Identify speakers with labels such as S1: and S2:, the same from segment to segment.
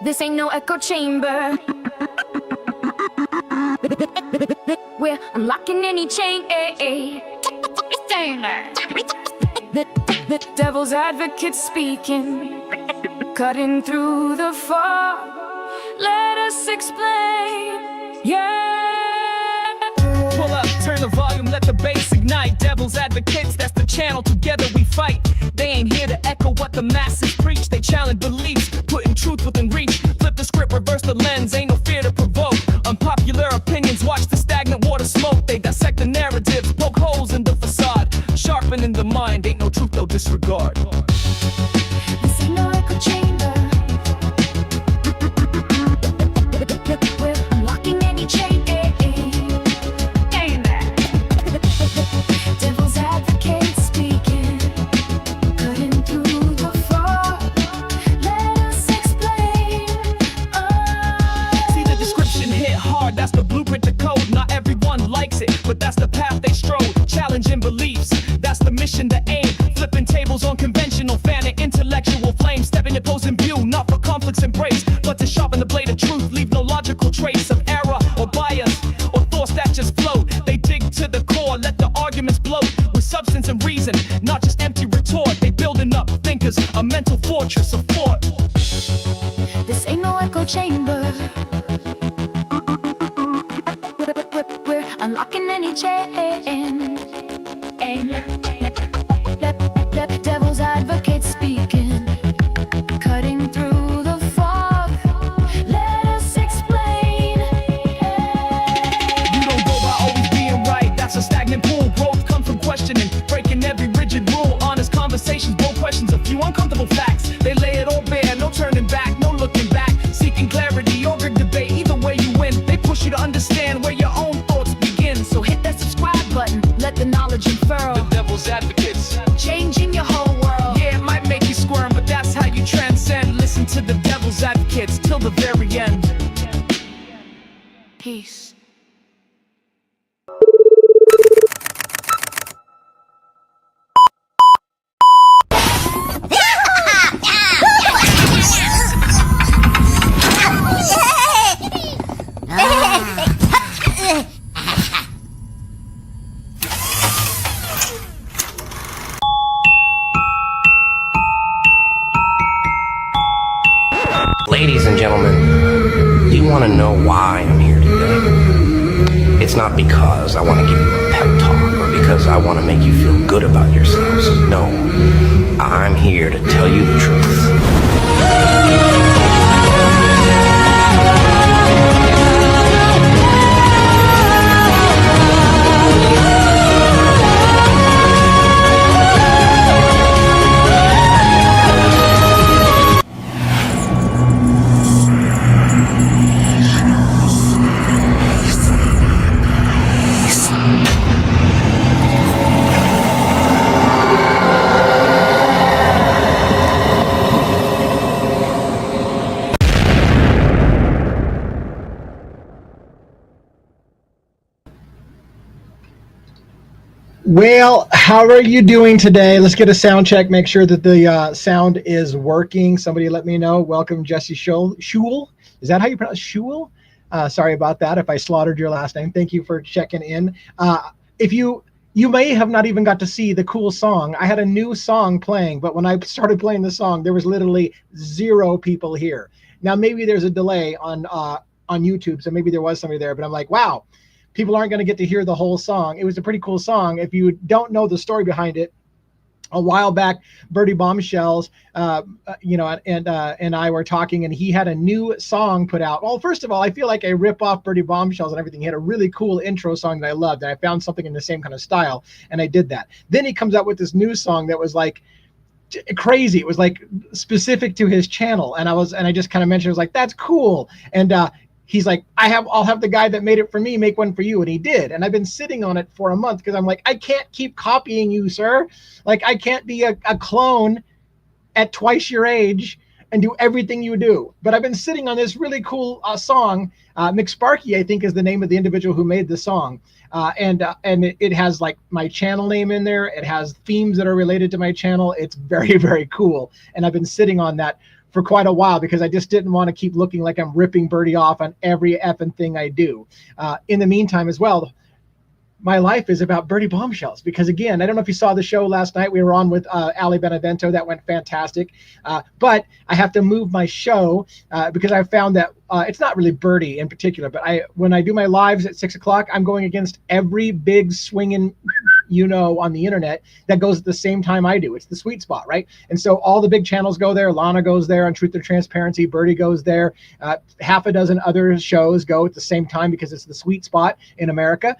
S1: This ain't no echo chamber. We're unlocking any chain. The devil's advocate speaking, cutting through the fog. Let us explain. Yeah.
S2: Pull up, turn the volume, let the bass ignite. Devil's advocates, that's the channel. Together we fight. They ain't here to echo what the masses preach. They challenge beliefs, putting truth within reach. Flip the script, reverse the lens, ain't no fear to provoke. Unpopular opinions, watch the stagnant water smoke. They dissect the narratives, poke holes in the facade. Sharpening the mind, ain't no truth, no disregard.
S1: This ain't no echo chamber. We're unlocking any chain. Devil's advocate speaking, cutting through the fog. Let us explain.
S2: See the description hit hard, that's the blueprint to code. Not everyone likes it, but that's the path they strode. Challenging beliefs, that's the mission, the aim. Flipping tables on conventional, fanning intellectual flame. Stepping opposing view, not for conflicts embrace, but to sharpen the blade of truth. Leave no logical trace of error or bias or thoughts that just float. They dig to the core, let the arguments bloat with substance and reason, not just empty retort. They building up thinkers, a mental fortress of thought.
S1: This ain't no echo chamber. We're unlocking any chain. Let devil's advocate speaking, cutting through the fog. Let us explain.
S2: You don't go by always being right, that's a stagnant pool. Growth comes from questioning, breaking every rigid rule. Honest conversations, bold questions, a few uncomfortable facts. They lay it all bare, no turning back, no looking back. Seeking clarity or big debate, either way you win. They push you to understand where your own thoughts begin.
S1: So hit that subscribe button, let the knowledge unfurl.
S2: The devil's advocates,
S1: Changing your whole world.
S2: yeah, it might make you squirm, but that's how you transcend. Listen to the devil's advocates till the very end.
S1: Peace.
S3: Ladies and gentlemen, you want to know why I'm here today? It's not because I want to give you a pep talk or because I want to make you feel good about yourselves. No, I'm here to tell you the truth.
S4: Well, how are you doing today? Let's get a sound check, make sure that the sound is working. Somebody let me know. Welcome, Jesse Schul. Is that how you pronounce Schul? Sorry about that if I slaughtered your last name. Thank you for checking in. If you may have not even got to see the cool song. I had a new song playing, but when I started playing the song, there was literally 0 people here. Now, maybe there's a delay on YouTube, so maybe there was somebody there, but I'm like, wow. People aren't going to get to hear the whole song. It was a pretty cool song. If you don't know the story behind it, a while back, Birdie Bombshells, and I were talking, and he had a new song put out. Well, first of all, I feel like I rip off Birdie Bombshells and everything. He had a really cool intro song that I loved, and I found something in the same kind of style, and I did that. Then he comes out with this new song that was like crazy. It was like specific to his channel, and I just kind of mentioned, I was like, that's cool. And he's like, I'll have the guy that made it for me make one for you. And he did. And I've been sitting on it for a month because I'm like, I can't keep copying you, sir. Like, I can't be a clone at twice your age and do everything you do. But I've been sitting on this really cool song. McSparky, I think, is the name of the individual who made the song. And it has like my channel name in there. It has themes that are related to my channel. It's very, very cool. And I've been sitting on that for quite a while because I just didn't want to keep looking like I'm ripping Birdie off on every effing thing I do. In the meantime as well, my life is about Birdie Bombshells because, again, I don't know if you saw the show last night. We were on with Ali Benevento. That went fantastic. But I have to move my show because I found that it's not really Birdie in particular, but when I do my lives at 6 o'clock, I'm going against every big swinging on the internet that goes at the same time I do. It's the sweet spot, right? And so all the big channels go there. Lana goes there on Truth or Transparency. Birdie goes there. Half a dozen other shows go at the same time because it's the sweet spot in America.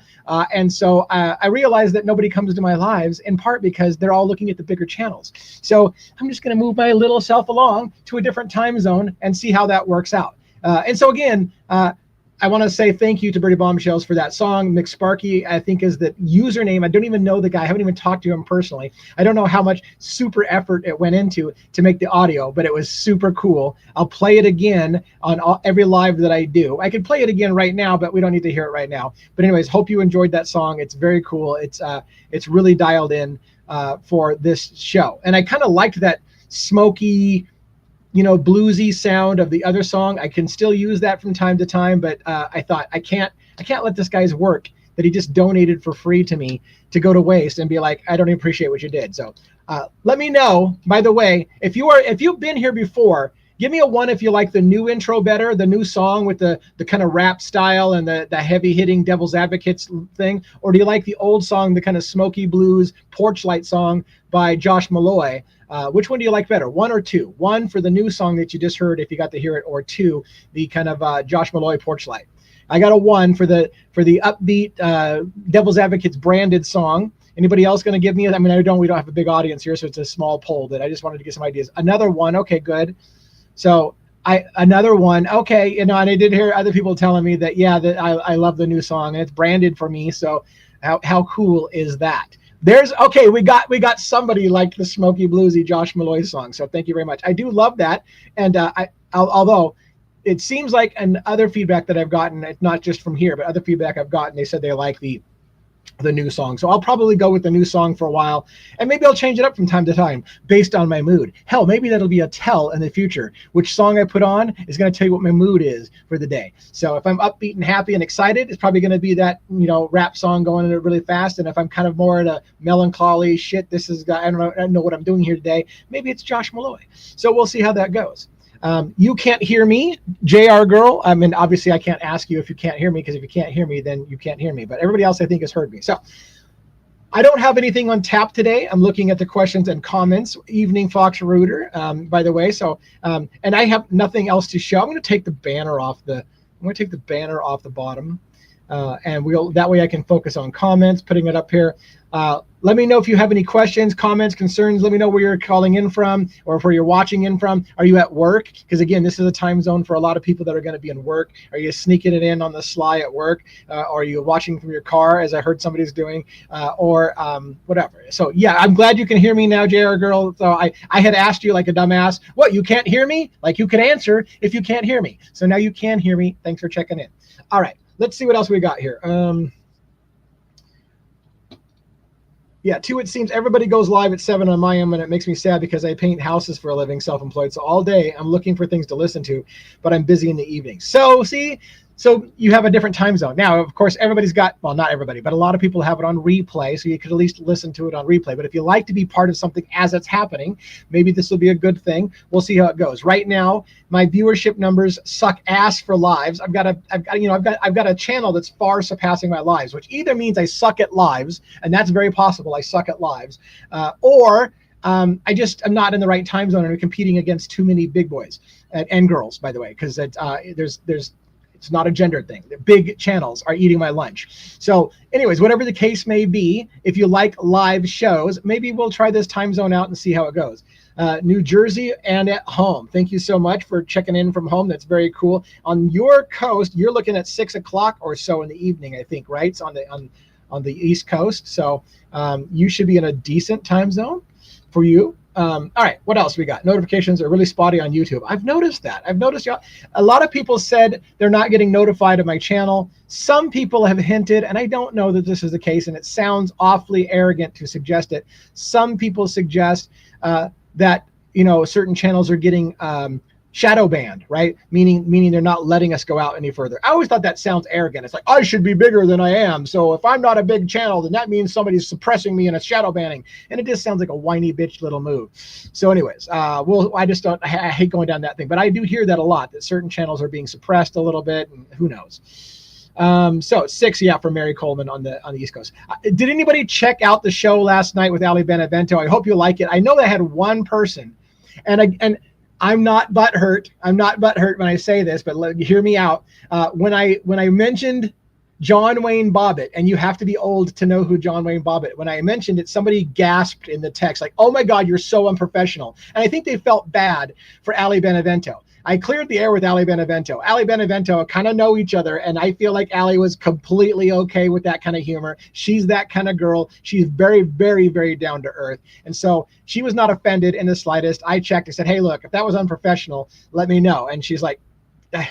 S4: And so I realized that nobody comes to my lives in part because they're all looking at the bigger channels. So I'm just going to move my little self along to a different time zone and see how that works out. And so again, I want to say thank you to Birdie Bombshells for that song. McSparky, I think, is the username. I don't even know the guy. I haven't even talked to him personally. I don't know how much super effort it went into to make the audio, but it was super cool. I'll play it again on every live that I do. I could play it again right now, but we don't need to hear it right now. But anyways, hope you enjoyed that song. It's very cool. It's really dialed in for this show. And I kind of liked that smoky, bluesy sound of the other song. I can still use that from time to time, but I thought I can't let this guy's work that he just donated for free to me to go to waste and be like, I don't appreciate what you did. So let me know, by the way, if you've been here before, give me a 1 if you like the new intro better, the new song with the kind of rap style and the heavy hitting Devil's Advocates thing, or do you like the old song, the kind of smoky blues porch light song by Josh Malloy? Which one do you like better, 1 or 2? 1 for the new song that you just heard, if you got to hear it, or 2, the kind of Josh Malloy porch light. I got a 1 for the upbeat Devil's Advocates branded song. Anybody else going to give me? I mean, we don't have a big audience here, so it's a small poll, but I just wanted to get some ideas. Another 1. Okay, good. So another 1. Okay, and I did hear other people telling me that, yeah, that I love the new song and it's branded for me. So how cool is that? Okay, we got somebody like the smoky bluesy Josh Malloy song. So thank you very much. I do love that. And although it seems like other feedback that I've gotten, it's not just from here, but other feedback I've gotten, they said they like the new song. So I'll probably go with the new song for a while, and maybe I'll change it up from time to time based on my mood. Hell, maybe that'll be a tell in the future. Which song I put on is going to tell you what my mood is for the day. So if I'm upbeat and happy and excited, it's probably going to be that, rap song going in it really fast. And if I'm kind of more at a melancholy shit, I don't know what I'm doing here today, maybe it's Josh Malloy. So we'll see how that goes. You can't hear me, JR girl. I mean, obviously I can't ask you if you can't hear me, because if you can't hear me, then you can't hear me. But everybody else I think has heard me. So I don't have anything on tap today. I'm looking at the questions and comments. Evening Fox Rooter, by the way. So and I have nothing else to show. I'm going to take the banner off the bottom, and that way I can focus on comments, putting it up here. Let me know if you have any questions, comments, concerns. Let me know where you're calling in from, or where you're watching in from. Are you at work? Because again, this is a time zone for a lot of people that are going to be in work. Are you sneaking it in on the sly at work? Or are you watching from your car, as I heard somebody's doing, or whatever? So yeah, I'm glad you can hear me now, JR girl. So I had asked you like a dumbass, what, you can't hear me? Like you could answer if you can't hear me. So now you can hear me. Thanks for checking in. All right, let's see what else we got here. Yeah, 2, it seems everybody goes live at 7 on my end, and it makes me sad because I paint houses for a living, self-employed. So all day I'm looking for things to listen to, but I'm busy in the evening. So see, so you have a different time zone. Now, of course, everybody's got, well, not everybody, but a lot of people have it on replay, so you could at least listen to it on replay. But if you like to be part of something as it's happening, maybe this will be a good thing. We'll see how it goes. Right now, my viewership numbers suck ass for lives. I've got a channel that's far surpassing my lives, which either means I suck at lives, and that's very possible. I suck at lives, or I'm not in the right time zone and I'm competing against too many big boys and girls, by the way, because it's not a gender thing. The big channels are eating my lunch. So anyways, whatever the case may be, if you like live shows, maybe we'll try this time zone out and see how it goes. New Jersey and at home. Thank you so much for checking in from home. That's very cool. On your coast, you're looking at 6 o'clock or so in the evening, I think, right? It's on the East Coast. So you should be in a decent time zone for you. All right, what else we got? Notifications are really spotty on YouTube. I've noticed that. A lot of people said they're not getting notified of my channel. Some people have hinted, and I don't know that this is the case, and it sounds awfully arrogant to suggest it. Some people suggest that certain channels are getting shadow banned, right? Meaning they're not letting us go out any further. I always thought that sounds arrogant. It's like, I should be bigger than I am. So if I'm not a big channel, then that means somebody's suppressing me and it's shadow banning. And it just sounds like a whiny bitch little move. So anyways, I just don't, I hate going down that thing, but I do hear that a lot, that certain channels are being suppressed a little bit, and who knows. So 6, yeah, for Mary Coleman on the East Coast. Did anybody check out the show last night with Ali Benevento? I hope you like it. I know they had one person, and I'm not butthurt. I'm not butthurt when I say this, but hear me out. When I mentioned John Wayne Bobbitt, and you have to be old to know who John Wayne Bobbitt. When I mentioned it, somebody gasped in the text, like, "Oh my God, you're so unprofessional." And I think they felt bad for Ali Benevento. I cleared the air with Ali Benevento. Ali Benevento kind of know each other, and I feel like Ali was completely okay with that kind of humor. She's that kind of girl. She's very, very, very down to earth. And so she was not offended in the slightest. I checked and said, "Hey, look, if that was unprofessional, let me know." And she's like,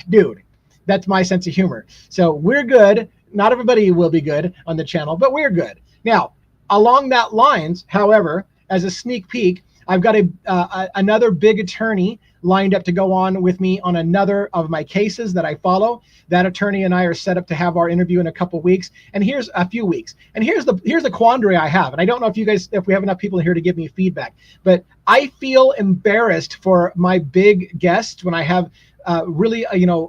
S4: "Dude, that's my sense of humor." So we're good. Not everybody will be good on the channel, but we're good. Now, along that lines, however, as a sneak peek, I've got another big attorney lined up to go on with me on another of my cases that I follow. That attorney and I are set up to have our interview in a couple weeks, and here's a few weeks. And here's the quandary I have. And I don't know if we have enough people here to give me feedback, but I feel embarrassed for my big guests when I have really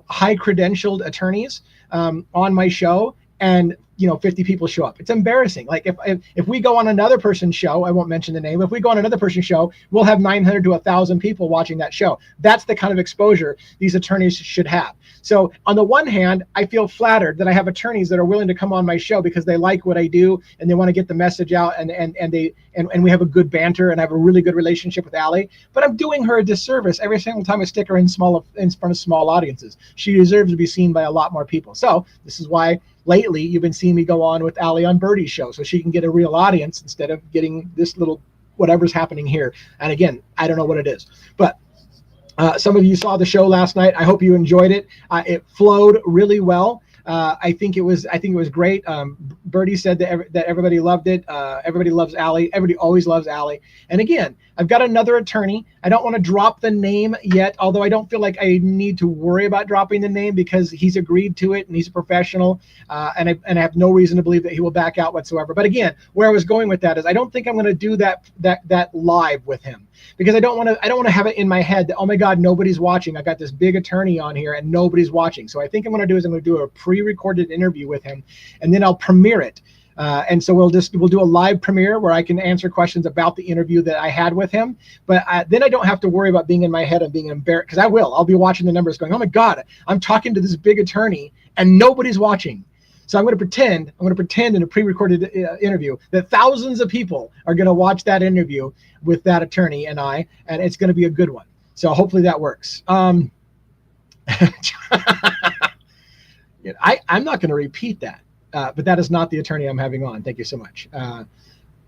S4: high credentialed attorneys on my show, and 50 people show up. It's embarrassing. Like if we go on another person's show, I won't mention the name. If we go on another person's show, we'll have 900 to 1,000 people watching that show. That's the kind of exposure these attorneys should have. So on the one hand, I feel flattered that I have attorneys that are willing to come on my show because they like what I do and they want to get the message out, and we have a good banter, and I have a really good relationship with Ali. But I'm doing her a disservice every single time I stick her in front of small audiences. She deserves to be seen by a lot more people. So this is why lately you've been seeing me go on with Ali on Birdie's show, so she can get a real audience instead of getting this little whatever's happening here. And again, I don't know what it is, but some of you saw the show last night. I hope you enjoyed it. It flowed really well. I think it was great. Birdie said that everybody loved it. Everybody loves Ali. Everybody always loves Ali. And again, I've got another attorney. I don't want to drop the name yet, although I don't feel like I need to worry about dropping the name because he's agreed to it and he's a professional. And I have no reason to believe that he will back out whatsoever. But again, where I was going with that is I don't think I'm going to do that live with him, because I don't want to have it in my head that, oh my God, nobody's watching. I got this big attorney on here and nobody's watching. So I think I'm going to do a pre-recorded interview with him, and then I'll premiere it. And so we'll do a live premiere where I can answer questions about the interview that I had with him. But then I don't have to worry about being in my head and being embarrassed, because I'll be watching the numbers going, oh my God, I'm talking to this big attorney and nobody's watching. So I'm going to pretend in a pre-recorded interview that thousands of people are going to watch that interview with that attorney and it's going to be a good one. So hopefully that works. I'm not going to repeat that, but that is not the attorney I'm having on. Thank you so much.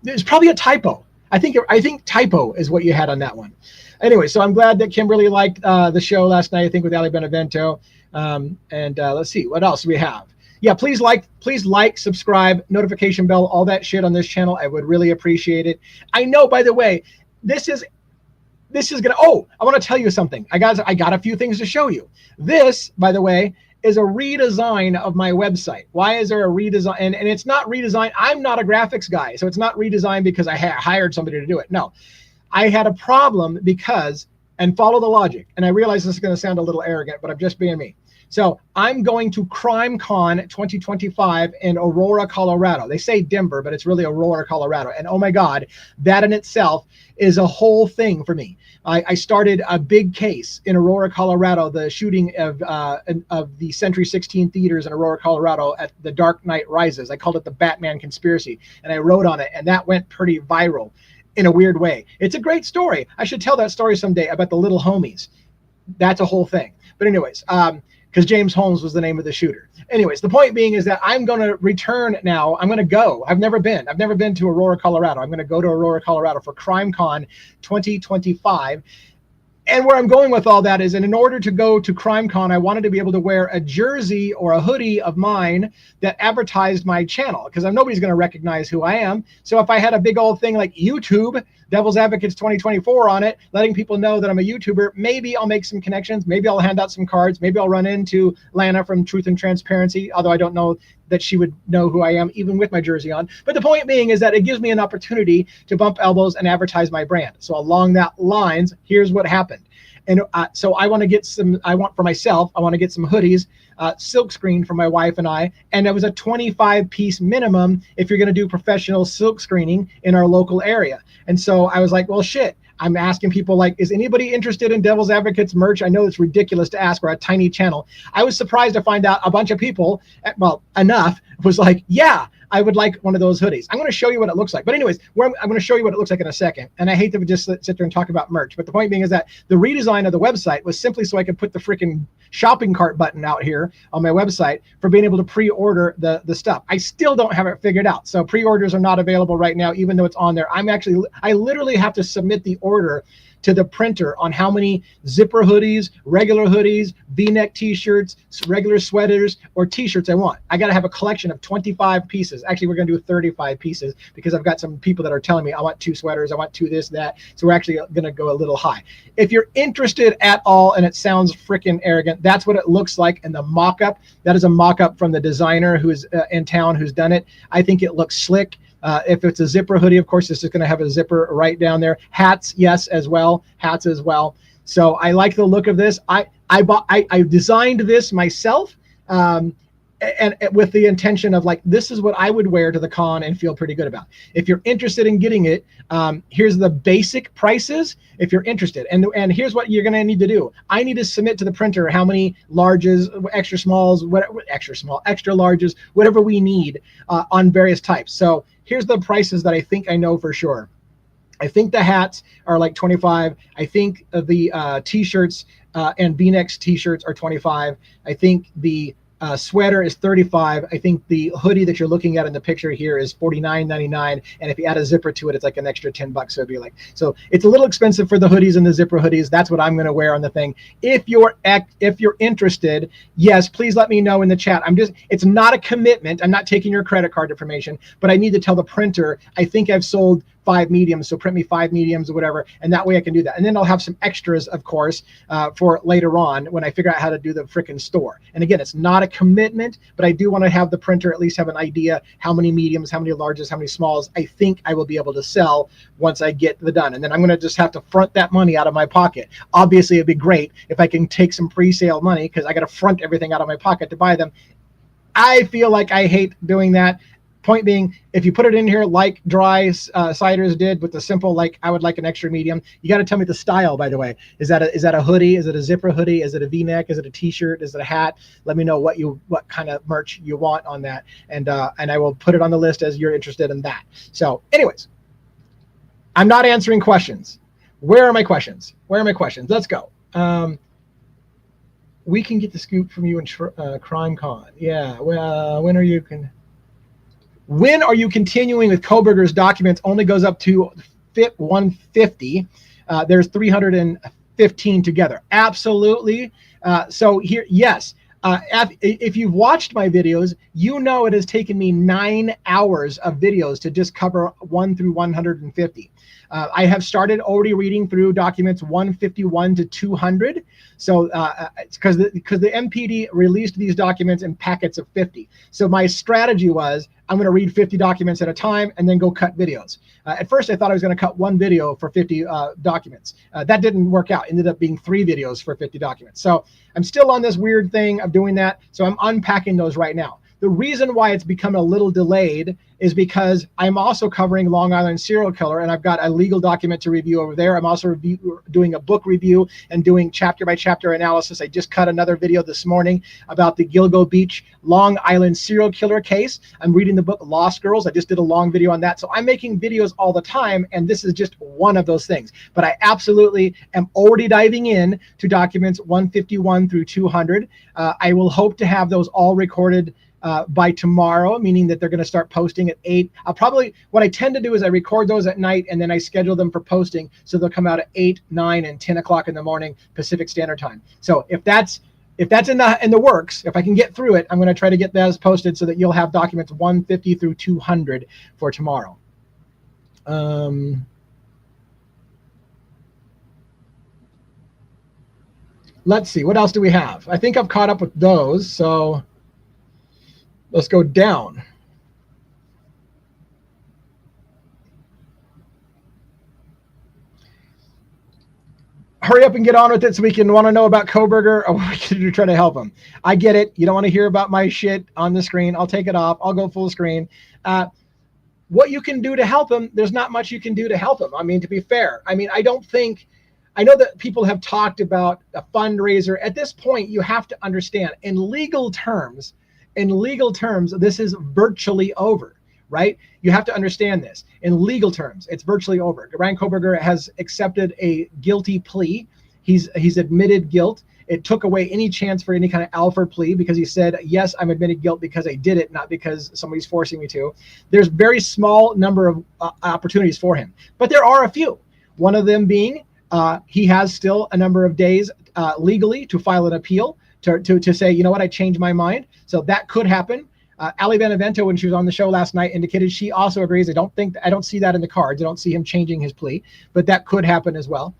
S4: There's probably a typo. I think typo is what you had on that one. Anyway, so I'm glad that Kimberly liked the show last night, I think, with Ali Benevento. Let's see, what else do we have? Yeah, please like, subscribe, notification bell, all that shit on this channel. I would really appreciate it. I know, by the way, this is gonna, I want to tell you something. I got a few things to show you. This, by the way, is a redesign of my website. Why is there a redesign? And it's not redesigned. I'm not a graphics guy, so it's not redesigned because I hired somebody to do it. No, I had a problem because, and follow the logic, and I realize this is going to sound a little arrogant, but I'm just being me. So I'm going to CrimeCon 2025 in Aurora, Colorado. They say Denver, but it's really Aurora, Colorado. And oh my God, that in itself is a whole thing for me. I started a big case in Aurora, Colorado, the shooting of the Century 16 theaters in Aurora, Colorado at The Dark Knight Rises. I called it the Batman Conspiracy, and I wrote on it, and that went pretty viral in a weird way. It's a great story. I should tell that story someday about the little homies. That's a whole thing. But anyways, because James Holmes was the name of the shooter. Anyways, the point being is that I'm going to return now. I'm going to go. I've never been to Aurora, Colorado. I'm going to go to Aurora, Colorado for CrimeCon 2025. And where I'm going with all that is, and in order to go to CrimeCon, I wanted to be able to wear a jersey or a hoodie of mine that advertised my channel, because nobody's going to recognize who I am. So if I had a big old thing like YouTube, Devil's Advocates 2024 on it, letting people know that I'm a YouTuber, maybe I'll make some connections. Maybe I'll hand out some cards. Maybe I'll run into Lana from Truth and Transparency, although I don't know that she would know who I am, even with my jersey on. But the point being is that it gives me an opportunity to bump elbows and advertise my brand. So along that lines, here's what happened. And so I want to get some, I want for myself, I want to get some hoodies, silk screen for my wife and I. And it was a 25-piece minimum if you're going to do professional silk screening in our local area. And so I was like, well, shit. I'm asking people like, is anybody interested in Devil's Advocates merch? I know it's ridiculous to ask. We're a tiny channel. I was surprised to find out a bunch of people, well, enough, was like, yeah, I would like one of those hoodies. I'm going to show you what it looks like. But anyways, I'm going to show you what it looks like in a second. And I hate to just sit there and talk about merch. But the point being is that the redesign of the website was simply so I could put the freaking shopping cart button out here on my website for being able to pre-order the stuff. I still don't have it figured out. So pre-orders are not available right now, even though it's on there. I literally have to submit the order to the printer on how many zipper hoodies, regular hoodies, V-neck t-shirts, regular sweaters, or t-shirts I want. I got to have a collection of 25 pieces. Actually, we're going to do 35 pieces because I've got some people that are telling me I want 2 sweaters, I want 2 this, that. So we're actually going to go a little high. If you're interested at all, and it sounds freaking arrogant, that's what it looks like in the mock-up. That is a mock-up from the designer who is in town who's done it. I think it looks slick. If it's a zipper hoodie, of course, it's just going to have a zipper right down there. Hats, yes, as well. Hats as well. So I like the look of this. I designed this myself, and with the intention of like, this is what I would wear to the con and feel pretty good about. If you're interested in getting it, here's the basic prices. If you're interested, and here's what you're going to need to do. I need to submit to the printer how many larges, extra smalls, whatever, extra small, extra larges, whatever we need on various types. So here's the prices that I think I know for sure. I think the hats are like 25. I think the t-shirts and V-neck t-shirts are 25. I think the sweater is 35. I think the hoodie that you're looking at in the picture here is $49.99, and if you add a zipper to it, it's like an extra $10. So it'd be like, so it's a little expensive for the hoodies and the zipper hoodies. That's what I'm going to wear on the thing. If you're interested, yes, please let me know in the chat. It's not a commitment. I'm not taking your credit card information, but I need to tell the printer I think I've sold 5 mediums, so print me 5 mediums or whatever, and that way I can do that. And then I'll have some extras, of course, for later on when I figure out how to do the frickin' store. And again, it's not a commitment, but I do want to have the printer at least have an idea how many mediums, how many larges, how many smalls I think I will be able to sell once I get the done. And then I'm going to just have to front that money out of my pocket. Obviously, it'd be great if I can take some pre-sale money because I got to front everything out of my pocket to buy them. I feel like I hate doing that. Point being, if you put it in here like Dry Ciders did with the simple, like I would like an extra medium, you got to tell me the style, by the way. Is that a hoodie? Is it a zipper hoodie? Is it a V-neck? Is it a t-shirt? Is it a hat? Let me know what kind of merch you want on that. And I will put it on the list as you're interested in that. So anyways, I'm not answering questions. Where are my questions? Where are my questions? Let's go. We can get the scoop from you in CrimeCon. Yeah. Well, when are you continuing with Kohberger's documents? Only goes up to 150. There's 315 together. Absolutely. So here, yes. If you've watched my videos, you know it has taken me 9 hours of videos to just cover 1 through 150. I have started already reading through documents 151 to 200. So because the MPD released these documents in packets of 50. So my strategy was I'm going to read 50 documents at a time and then go cut videos. At first, I thought I was going to cut 1 video for 50 documents. That didn't work out. It ended up being 3 videos for 50 documents. So I'm still on this weird thing of doing that. So I'm unpacking those right now. The reason why it's become a little delayed is because I'm also covering Long Island serial killer, and I've got a legal document to review over there. I'm also doing a book review and doing chapter by chapter analysis. I just cut another video this morning about the Gilgo Beach Long Island serial killer case. I'm reading the book Lost Girls. I just did a long video on that. So I'm making videos all the time, and this is just one of those things. But I absolutely am already diving in to documents 151 through 200. I will hope to have those all recorded by tomorrow, meaning that they're going to start posting at 8. What I tend to do is I record those at night and then I schedule them for posting. So they'll come out at 8, 9, and 10 o'clock in the morning, Pacific Standard Time. So if that's in the works, if I can get through it, I'm going to try to get those posted so that you'll have documents 150 through 200 for tomorrow. Let's see, what else do we have? I think I've caught up with those, so let's go down. Hurry up and get on with it so we can want to know about Kohberger or what we can do to try to help him. I get it. You don't want to hear about my shit on the screen. I'll take it off. I'll go full screen. What you can do to help him, there's not much you can do to help him. I mean, to be fair, I know that people have talked about a fundraiser. At this point, you have to understand in legal terms, this is virtually over, right? You have to understand this. In legal terms, it's virtually over. Ryan Kohberger has accepted a guilty plea. He's admitted guilt. It took away any chance for any kind of alpha plea because he said, yes, I'm admitting guilt because I did it, not because somebody's forcing me to. There's very small number of opportunities for him, but there are a few. One of them being he has still a number of days legally to file an appeal to say, you know what, I changed my mind. So that could happen. Ali Benevento, when she was on the show last night, indicated she also agrees. I don't see that in the cards. I don't see him changing his plea, but that could happen as well.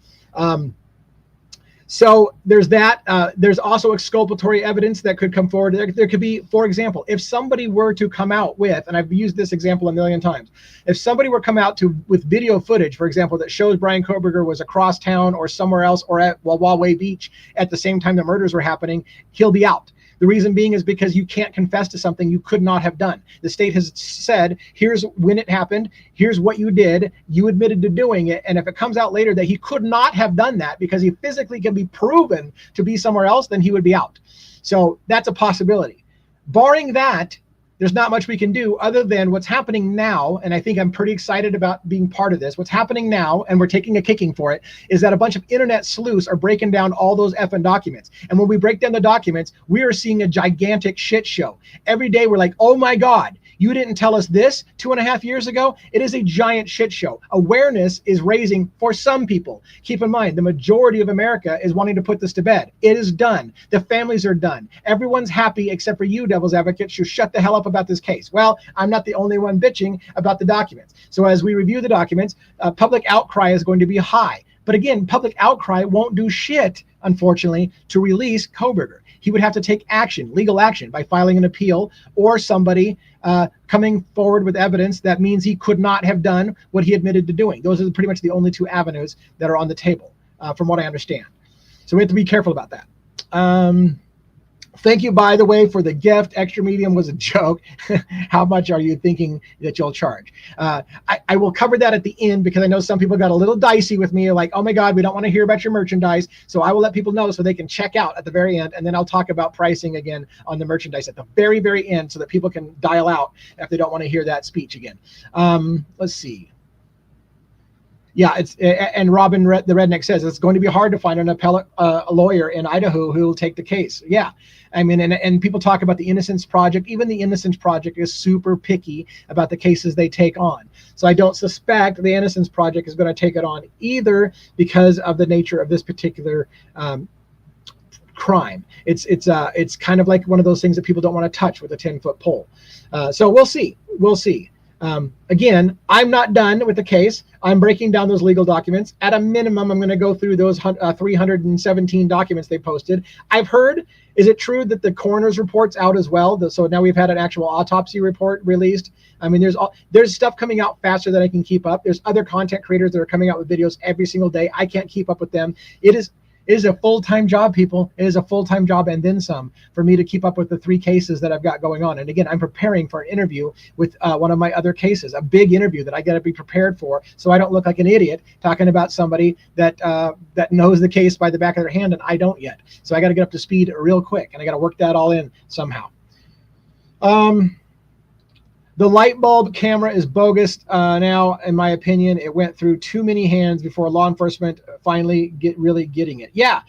S4: So there's that. There's also exculpatory evidence that could come forward. There could be, for example, if somebody were to come out with, and I've used this example a million times, if somebody were to come out with video footage, for example, that shows Brian Kohberger was across town or somewhere else or at Wawa Beach at the same time the murders were happening, he'll be out. The reason being is because you can't confess to something you could not have done. The state has said, here's when it happened, here's what you did, you admitted to doing it, and if it comes out later that he could not have done that because he physically can be proven to be somewhere else, then he would be out. So that's a possibility. Barring that, there's not much we can do other than what's happening now, and I think I'm pretty excited about being part of this. What's happening now, and we're taking a kicking for it, is that a bunch of internet sleuths are breaking down all those effing documents. And when we break down the documents, we are seeing a gigantic shit show. Every day we're like, oh my God, you didn't tell us this 2.5 years ago? It is a giant shit show. Awareness is raising for some people. Keep in mind, the majority of America is wanting to put this to bed. It is done. The families are done. Everyone's happy except for you, devil's advocates. You shut the hell up about this case. Well, I'm not the only one bitching about the documents. So as we review the documents, public outcry is going to be high. But again, public outcry won't do shit, unfortunately, to release Kohberger. He would have to take action, legal action, by filing an appeal or somebody coming forward with evidence that means he could not have done what he admitted to doing. Those are pretty much the only two avenues that are on the table, from what I understand. So we have to be careful about that. Thank you, by the way, for the gift. Extra medium was a joke. How much are you thinking that you'll charge? I will cover that at the end because I know some people got a little dicey with me, like, oh my God, we don't want to hear about your merchandise. So I will let people know so they can check out at the very end, and then I'll talk about pricing again on the merchandise at the very, very end so that people can dial out if they don't want to hear that speech again. Let's see. Yeah, and Robin the Redneck says it's going to be hard to find an appellate lawyer in Idaho who will take the case. Yeah, I mean, and people talk about the Innocence Project. Even the Innocence Project is super picky about the cases they take on. So I don't suspect the Innocence Project is going to take it on either because of the nature of this particular crime. It's kind of like one of those things that people don't want to touch with a 10-foot pole. So we'll see. We'll see. Again, I'm not done with the case. I'm breaking down those legal documents. At a minimum, I'm going to go through those 317 documents they posted. I've heard, is it true that the coroner's report's out as well? So now we've had an actual autopsy report released. I mean, there's stuff coming out faster than I can keep up. There's other content creators that are coming out with videos every single day. I can't keep up with them. It is a full-time job, people. It is a full-time job and then some for me to keep up with the 3 cases that I've got going on. And again, I'm preparing for an interview with one of my other cases, a big interview that I got to be prepared for so I don't look like an idiot talking about somebody that knows the case by the back of their hand and I don't yet. So I got to get up to speed real quick and I got to work that all in somehow. The light bulb camera is bogus now, in my opinion. It went through too many hands before law enforcement finally really getting it. Yeah,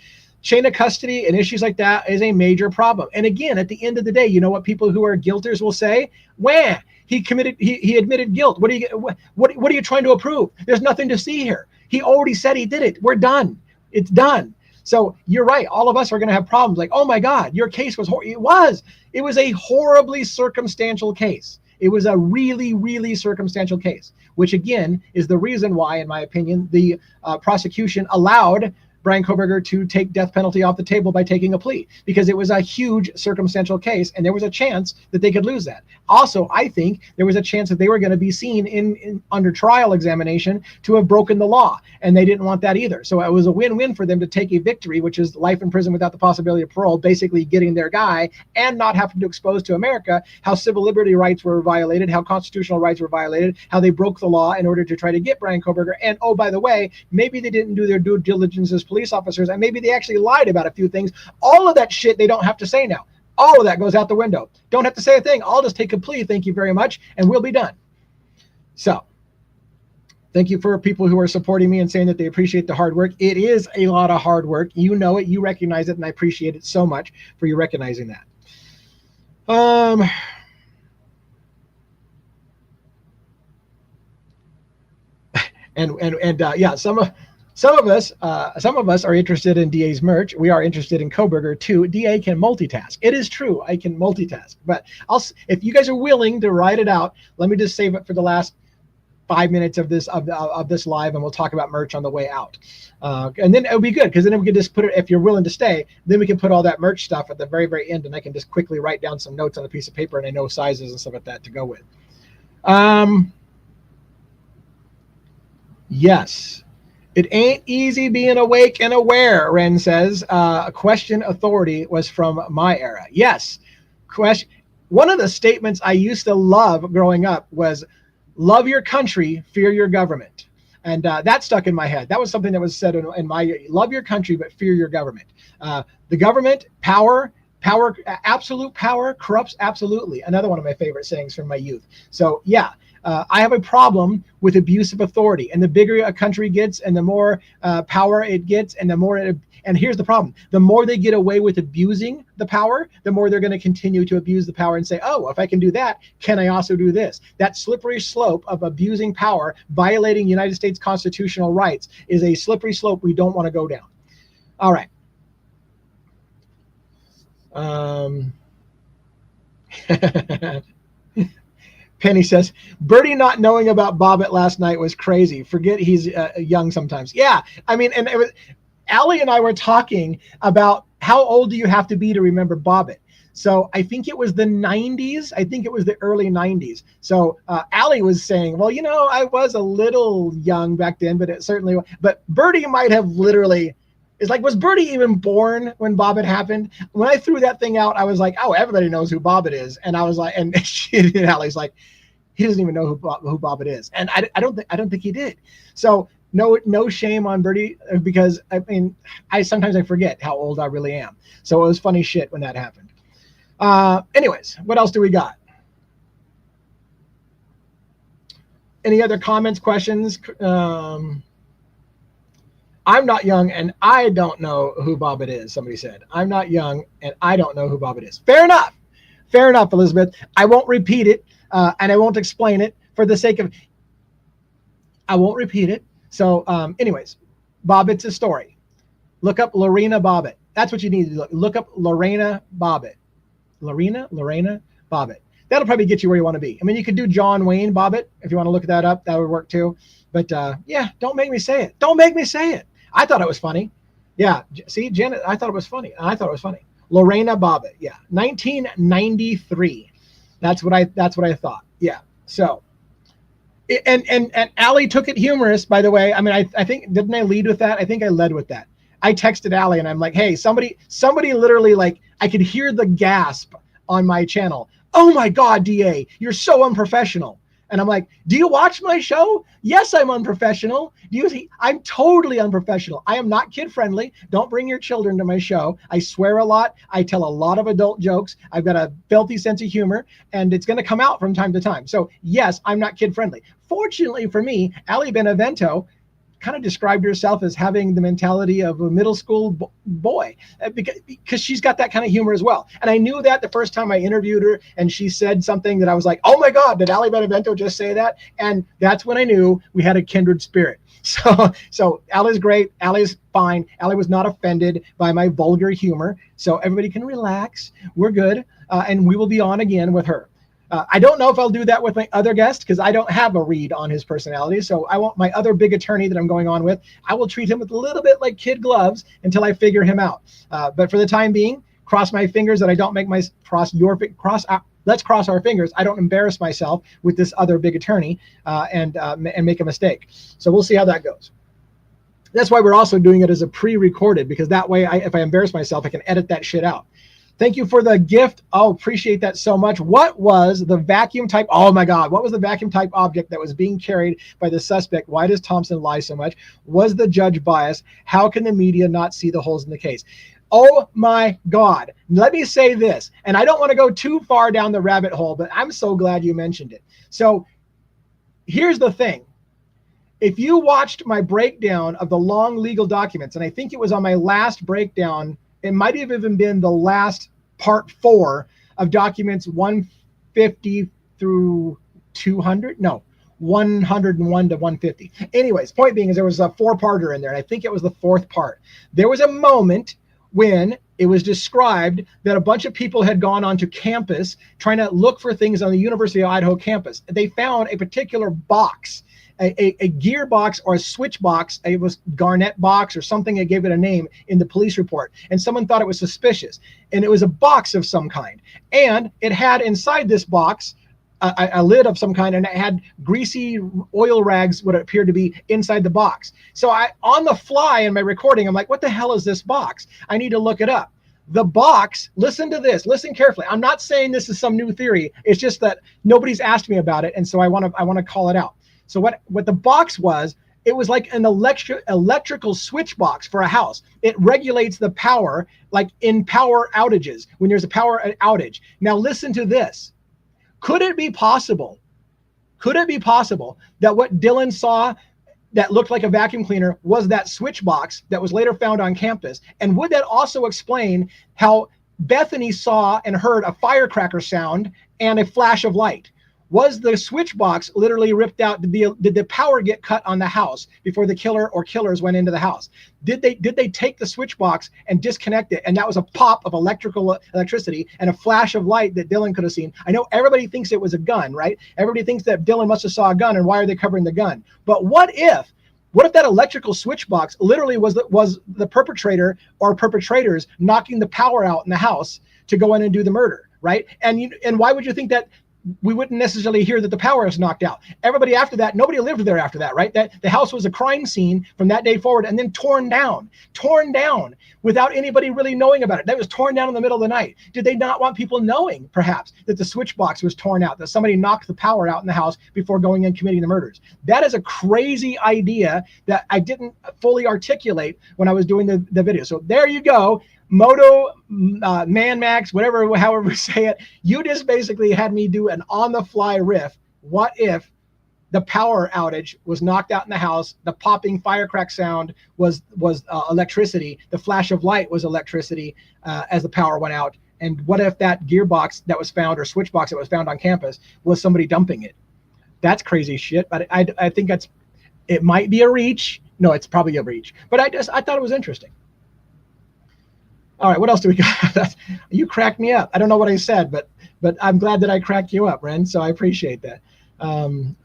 S4: chain of custody and issues like that is a major problem. And again, at the end of the day, you know what people who are guilters will say? Wah, he admitted guilt. What are you trying to approve? There's nothing to see here. He already said he did it. We're done. It's done. So you're right. All of us are going to have problems like, oh my God, your case was it was a horribly circumstantial case. It was a really, really circumstantial case, which again is the reason why, in my opinion, the prosecution allowed Brian Kohberger to take death penalty off the table by taking a plea, because it was a huge circumstantial case and there was a chance that they could lose that. Also, I think there was a chance that they were going to be seen in under trial examination to have broken the law, and they didn't want that either. So it was a win-win for them to take a victory, which is life in prison without the possibility of parole, basically getting their guy and not having to expose to America how civil liberty rights were violated, how constitutional rights were violated, how they broke the law in order to try to get Brian Kohberger. And oh, by the way, maybe they didn't do their due diligence as police officers, and maybe they actually lied about a few things. All of that shit they don't have to say now. All of that goes out the window. Don't have to say a thing. I'll just take a plea. Thank you very much, and we'll be done. So thank you for people who are supporting me and saying that they appreciate the hard work. It is a lot of hard work. You know it. You recognize it, and I appreciate it so much for you recognizing that. Yeah, some of us are interested in DA's merch. We are interested in Kohberger too. DA can multitask. It is true. I can multitask. But if you guys are willing to write it out, let me just save it for the last 5 minutes of this live, and we'll talk about merch on the way out. And then it'll be good, because then we can just put it, if you're willing to stay, then we can put all that merch stuff at the very, very end, and I can just quickly write down some notes on a piece of paper, and I know sizes and stuff like that to go with. Yes. It ain't easy being awake and aware, Ren says. Question authority was from my era. Yes. One of the statements I used to love growing up was, love your country, fear your government. And that stuck in my head. That was something that was said in my, love your country, but fear your government. The government, power, absolute power corrupts absolutely. Another one of my favorite sayings from my youth. So yeah. I have a problem with abuse of authority, and the bigger a country gets and the more power it gets, and the more and here's the problem: the more they get away with abusing the power, the more they're going to continue to abuse the power and say, oh, if I can do that, can I also do this? That slippery slope of abusing power, violating United States constitutional rights, is a slippery slope we don't want to go down. All right. Penny says, Bertie not knowing about Bobbitt last night was crazy. Forget he's young sometimes. Yeah, I mean, and it was, Allie and I were talking about how old do you have to be to remember Bobbitt. So I think it was the 90s. I think it was the early 90s. So Allie was saying, well, you know, I was a little young back then, but it certainly, but Bertie might have literally, it's like, was Bertie even born when Bobbitt happened? When I threw that thing out, I was like, oh, everybody knows who Bobbitt is. And I was like, and Allie's like, he doesn't even know who Bobbitt is. And I don't think he did. So no shame on Bertie, because I mean, sometimes I forget how old I really am. So it was funny shit when that happened. Anyways, what else do we got? Any other comments, questions? I'm not young and I don't know who Bobbitt is. Somebody said, I'm not young and I don't know who Bobbitt is. Fair enough. Fair enough, Elizabeth. I won't repeat it and I won't explain it for the sake of, I won't repeat it. So anyways, Bobbitt's a story. Look up Lorena Bobbitt. That's what you need to do. Look up Lorena Bobbitt. Lorena Bobbitt. That'll probably get you where you want to be. I mean, you could do John Wayne Bobbitt if you want to look that up. That would work too. But yeah, don't make me say it. Don't make me say it. I thought it was funny. Yeah, see, Janet, I thought it was funny. I thought it was funny. Lorena Bobbitt. Yeah, 1993. That's what I thought. Yeah. So, and Allie took it humorous, by the way. I mean, I think, didn't I lead with that? I think I led with that. I texted Allie and I'm like, hey, somebody literally, like, I could hear the gasp on my channel. Oh my God, DA, you're so unprofessional. And I'm like, do you watch my show? Yes, I'm unprofessional. Do you see? I'm totally unprofessional. I am not kid friendly. Don't bring your children to my show. I swear a lot. I tell a lot of adult jokes. I've got a filthy sense of humor, and it's going to come out from time to time. So yes, I'm not kid friendly. Fortunately for me, Ali Benevento kind of described herself as having the mentality of a middle school boy, because she's got that kind of humor as well. And I knew that the first time I interviewed her and she said something that I was like, oh my God, did Ali Benevento just say that? And that's when I knew we had a kindred spirit. So Ali's great. Ali's fine. Ali was not offended by my vulgar humor. So everybody can relax. We're good. And we will be on again with her. I don't know if I'll do that with my other guest because I don't have a read on his personality. So I want my other big attorney that I'm going on with, I will treat him with a little bit like kid gloves until I figure him out. But for the time being, cross my fingers that I don't make my let's cross our fingers. I don't embarrass myself with this other big attorney and make a mistake. So we'll see how that goes. That's why we're also doing it as a pre-recorded, because that way, if I embarrass myself, I can edit that shit out. Thank you for the gift. Oh, appreciate that so much. What was the vacuum type? Oh my God. What was the vacuum type object that was being carried by the suspect? Why does Thompson lie so much? Was the judge biased? How can the media not see the holes in the case? Oh my God. Let me say this, and I don't want to go too far down the rabbit hole, but I'm so glad you mentioned it. So here's the thing. If you watched my breakdown of the long legal documents, and I think it was on my last breakdown, it might have even been the last part 4 of documents 150 through 200. No, 101 to 150. Anyways, point being is there was a 4-parter in there, and I think it was the 4th part. There was a moment when it was described that a bunch of people had gone onto campus trying to look for things on the University of Idaho campus. They found a particular box, a gearbox or a switch box. It was Garnet box or something. They gave it a name in the police report, and someone thought it was suspicious. And it was a box of some kind, and it had inside this box a lid of some kind, and it had greasy oil rags, what it appeared to be, inside the box. So on the fly in my recording, I'm like, what the hell is this box? I need to look it up. The box, listen to this, listen carefully. I'm not saying this is some new theory. It's just that nobody's asked me about it, and so I want to call it out. So what the box was, it was like an electrical switch box for a house. It regulates the power, like in power outages, when there's a power outage. Now listen to this. Could it be possible that what Dylan saw that looked like a vacuum cleaner was that switch box that was later found on campus? And would that also explain how Bethany saw and heard a firecracker sound and a flash of light? Was the switch box literally ripped out? Did the power get cut on the house before the killer or killers went into the house? Did they take the switch box and disconnect it, and that was a pop of electricity and a flash of light that Dylan could have seen? I know everybody thinks it was a gun, right? Everybody thinks that Dylan must have saw a gun, and why are they covering the gun? But what if that electrical switch box literally was the perpetrator or perpetrators knocking the power out in the house to go in and do the murder, right? And why would you think that we wouldn't necessarily hear that the power is knocked out? Everybody after that, nobody lived there after that, right? That the house was a crime scene from that day forward, and then torn down without anybody really knowing about it. That was torn down in the middle of the night. Did they not want people knowing, perhaps, that the switch box was torn out, that somebody knocked the power out in the house before going and committing the murders? That is a crazy idea that I didn't fully articulate when I was doing the video. So there you go. Moto, Man Max, however we say it, you just basically had me do an on-the-fly riff. What if the power outage was knocked out in the house, the popping firecrack sound was electricity, the flash of light was electricity as the power went out, and what if that gearbox that was found, or switch box that was found on campus, was somebody dumping it? That's crazy shit, but I think it might be a reach. No, it's probably a reach, but I thought it was interesting. All right, what else do we got? You cracked me up. I don't know what I said, but I'm glad that I cracked you up, Ren. So I appreciate that. I'm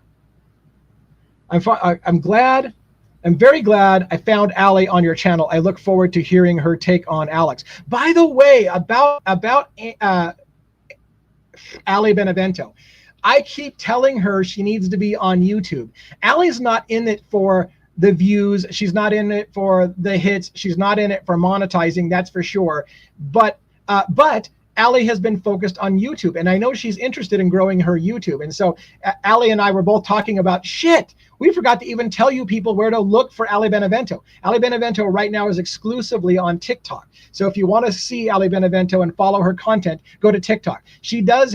S4: very glad I found Ali on your channel. I look forward to hearing her take on Alex. By the way, about Ali Benevento, I keep telling her she needs to be on YouTube. Ali's not in it for the views. She's not in it for the hits. She's not in it for monetizing, that's for sure. But Ali has been focused on YouTube, and I know she's interested in growing her YouTube. And so Ali and I were both talking about, shit, We forgot to even tell you people where to look for Ali Benevento. Ali Benevento right now is exclusively on TikTok. So if you want to see Ali Benevento and follow her content, go to TikTok. She does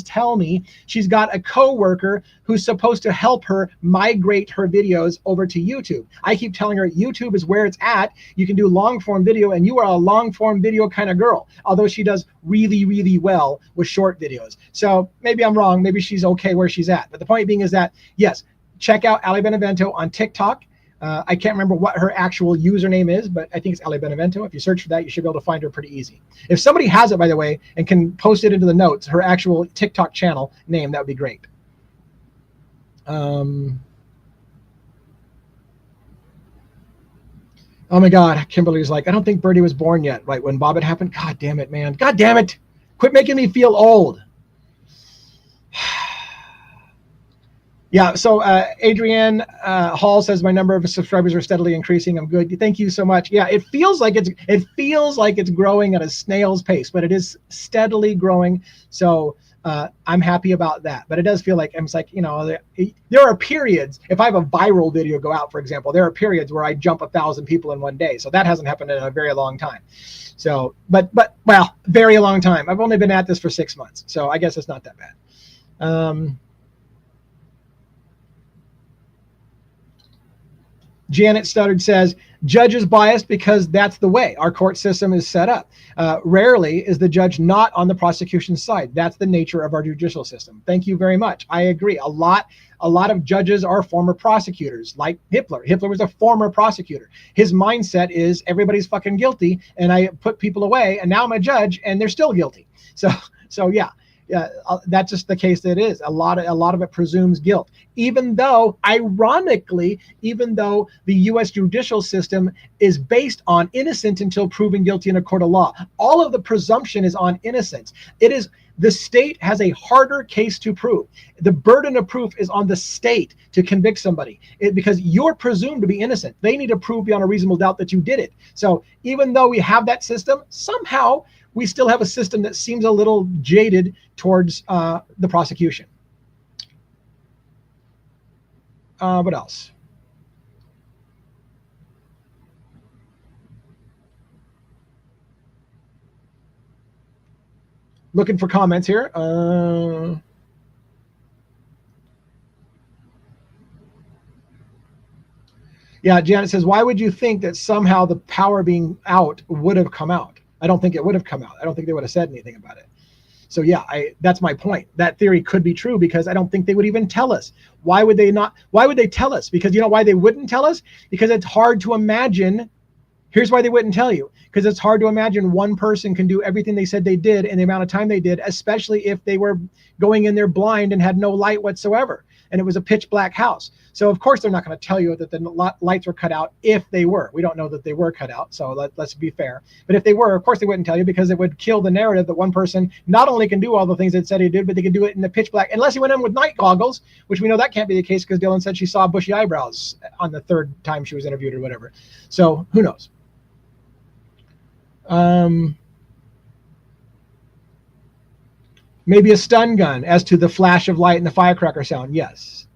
S4: tell me she's got a coworker who's supposed to help her migrate her videos over to YouTube. I keep telling her YouTube is where it's at. You can do long form video, and you are a long form video kind of girl, although she does really, really well with short videos. So maybe I'm wrong. Maybe she's okay where she's at. But the point being is that, yes, check out Ali Benevento on TikTok. I can't remember what her actual username is, but I think it's Ali Benevento. If you search for that, you should be able to find her pretty easy. If somebody has it, by the way, and can post it into the notes, her actual TikTok channel name, that would be great. Oh my God, Kimberly's like, I don't think Birdie was born yet, right when Bob had happened. God damn it, man. God damn it. Quit making me feel old. Yeah, so Adrienne Hall says my number of subscribers are steadily increasing. I'm good. Thank you so much. Yeah, it feels like it's growing at a snail's pace, but it is steadily growing. So I'm happy about that. But it does feel like I'm like, you know, there are periods. If I have a viral video go out, for example, there are periods where I jump 1,000 people in one day. So that hasn't happened in a very long time. So, but well, very long time. I've only been at this for 6 months, so I guess it's not that bad. Janet Studdard says, judge is biased because that's the way our court system is set up. Rarely is the judge not on the prosecution's side. That's the nature of our judicial system. Thank you very much. I agree. A lot of judges are former prosecutors, like Hitler. Hitler was a former prosecutor. His mindset is everybody's fucking guilty, and I put people away, and now I'm a judge, and they're still guilty. So yeah. Yeah, that's just the case that it is. A lot of it presumes guilt, even though, ironically, even though the U.S. judicial system is based on innocent until proven guilty in a court of law. All of the presumption is on innocence. It is the state has a harder case to prove. The burden of proof is on the state to convict somebody because you're presumed to be innocent. They need to prove beyond a reasonable doubt that you did it. So even though we have that system, somehow we still have a system that seems a little jaded towards the prosecution. What else? Looking for comments here. Yeah, Janet says, why would you think that somehow the power being out would have come out? I don't think it would have come out. I don't think they would have said anything about it. So yeah, that's my point. That theory could be true because I don't think they would even tell us. Why would they not? Why would they tell us? Because you know why they wouldn't tell us? Because it's hard to imagine. Here's why they wouldn't tell you. Because it's hard to imagine one person can do everything they said they did in the amount of time they did, especially if they were going in there blind and had no light whatsoever. And it was a pitch black house. So of course they're not going to tell you that the lights were cut out if they were. We don't know that they were cut out, so let's be fair. But if they were, of course they wouldn't tell you because it would kill the narrative that one person not only can do all the things they said he did, but they can do it in the pitch black, unless he went in with night goggles, which we know that can't be the case because Dylan said she saw bushy eyebrows on the third time she was interviewed or whatever. So who knows? Maybe a stun gun as to the flash of light and the firecracker sound. Yes.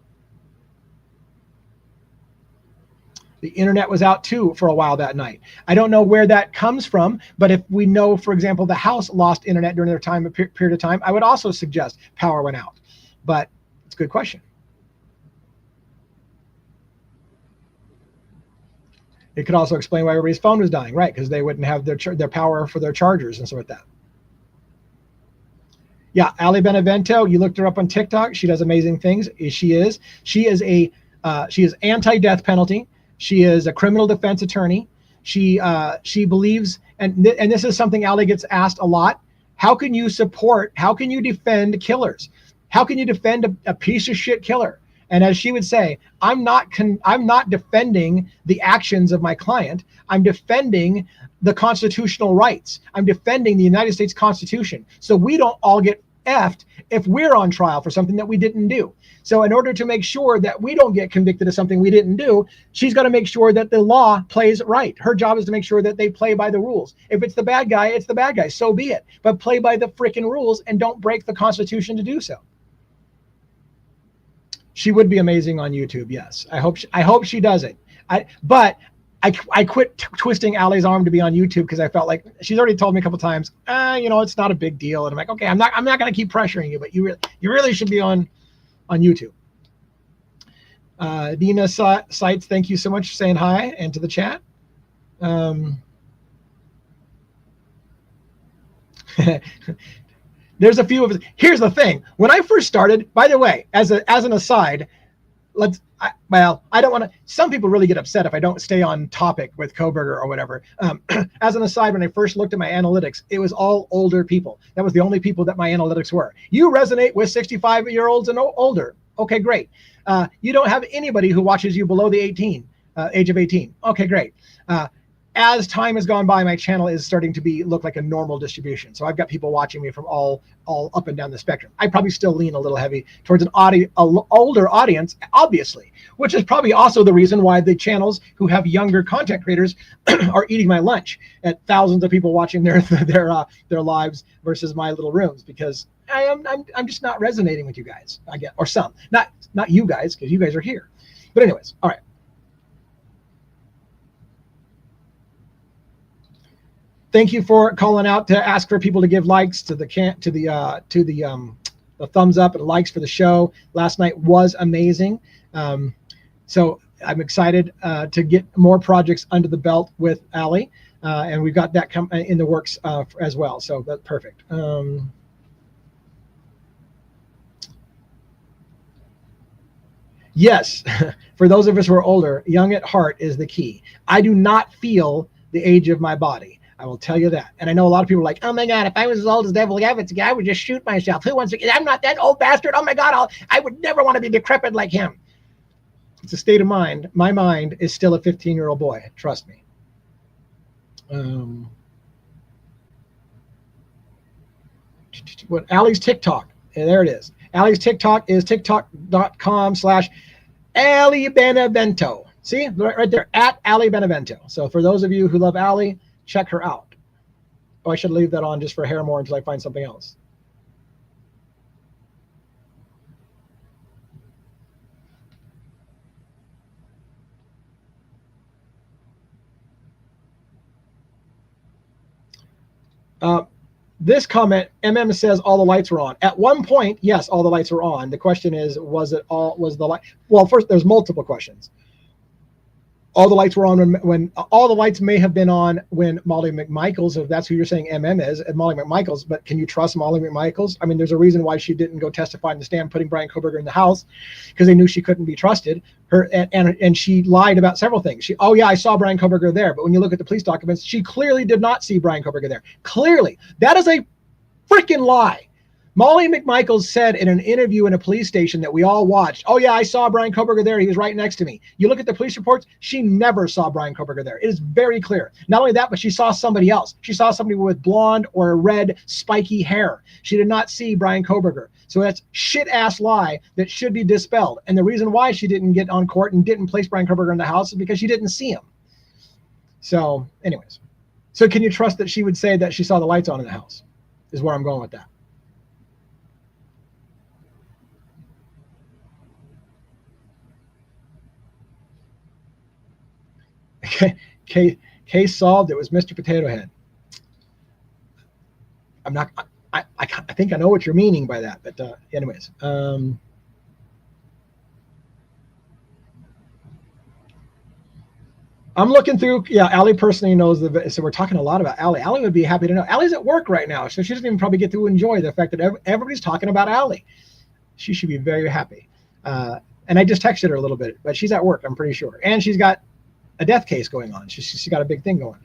S4: The internet was out too for a while that night. I don't know where that comes from, but if we know, for example, the house lost internet during their period of time, I would also suggest power went out. But it's a good question. It could also explain why everybody's phone was dying, right? Because they wouldn't have their power for their chargers and stuff like that. Yeah, Ali Benevento, you looked her up on TikTok. She does amazing things. She is anti-death penalty. She is a criminal defense attorney. She believes, and this is something Ali gets asked a lot. How can you defend killers? How can you defend a piece of shit killer? And as she would say, I'm not defending the actions of my client. I'm defending the constitutional rights. I'm defending the United States Constitution. So we don't all get effed if we're on trial for something that we didn't do. So in order to make sure that we don't get convicted of something we didn't do, she's got to make sure that the law plays right. Her job is to make sure that they play by the rules. If it's the bad guy, it's the bad guy. So be it. But play by the freaking rules and don't break the Constitution to do so. She would be amazing on YouTube. Yes, I hope she does it. But I quit twisting Allie's arm to be on YouTube because I felt like she's already told me a couple times, it's not a big deal. And I'm like, okay, I'm not going to keep pressuring you, but you really should be on YouTube. Dina Sites, thank you so much for saying hi and to the chat. There's a few of us. Here's the thing. When I first started, by the way, as an aside, I don't want to, some people really get upset if I don't stay on topic with Kohberger or whatever. As an aside, when I first looked at my analytics, it was all older people. That was the only people that my analytics were. You resonate with 65-year-olds and older. Okay, great. You don't have anybody who watches you below the age of 18. Okay, great. As time has gone by, my channel is starting to look like a normal distribution. So I've got people watching me from all up and down the spectrum. I probably still lean a little heavy towards an older audience, obviously, which is probably also the reason why the channels who have younger content creators are eating my lunch at thousands of people watching their lives versus my little rooms, because I'm just not resonating with you guys, I guess, or some, not you guys, because you guys are here. But anyways, all right. Thank you for calling out to ask for people to give likes to the thumbs up and likes for the show. Last night was amazing. So I'm excited to get more projects under the belt with Allie, and we've got that in the works as well. So that's perfect. Yes, for those of us who are older, young at heart is the key. I do not feel the age of my body. I will tell you that. And I know a lot of people are like, oh my God, if I was as old as Devil Evans, I would just shoot myself. Who wants to? I'm not that old bastard. Oh my God, I would never want to be decrepit like him. It's a state of mind. My mind is still a 15-year-old boy. Trust me. What Allie's TikTok? And there it is. Allie's TikTok is tiktok.com/Allie Benevento. See, right there, at Allie Benevento. So for those of you who love Allie, check her out. Oh, I should leave that on just for hair more until I find something else. This comment, MM says all the lights were on. At one point, yes, all the lights were on. The question is, was the light? Well, first, there's multiple questions. All the lights were on when all the lights may have been on when Molly McMichaels, if that's who you're saying MM is, and Molly McMichaels, but can you trust Molly McMichaels? I mean, there's a reason why she didn't go testify in the stand putting Brian Kohberger in the house, because they knew she couldn't be trusted. And she lied about several things. Oh yeah, I saw Brian Kohberger there, but when you look at the police documents, she clearly did not see Brian Kohberger there. Clearly, that is a freaking lie. Molly McMichaels said in an interview in a police station that we all watched, oh yeah, I saw Brian Kohberger there. He was right next to me. You look at the police reports, she never saw Brian Kohberger there. It is very clear. Not only that, but she saw somebody else. She saw somebody with blonde or red spiky hair. She did not see Brian Kohberger. So that's shit-ass lie that should be dispelled. And the reason why she didn't get on court and didn't place Brian Kohberger in the house is because she didn't see him. So anyways, so can you trust that she would say that she saw the lights on in the house is where I'm going with that. Case solved. It was Mr. Potato Head. I'm not. I think I know what you're meaning by that. But anyways, I'm looking through. Yeah, Allie personally knows so we're talking a lot about Allie. Allie would be happy to know. Allie's at work right now, so she doesn't even probably get to enjoy the fact that everybody's talking about Allie. She should be very happy. And I just texted her a little bit, but she's at work, I'm pretty sure, and she's got a death case going on. She's got a big thing going.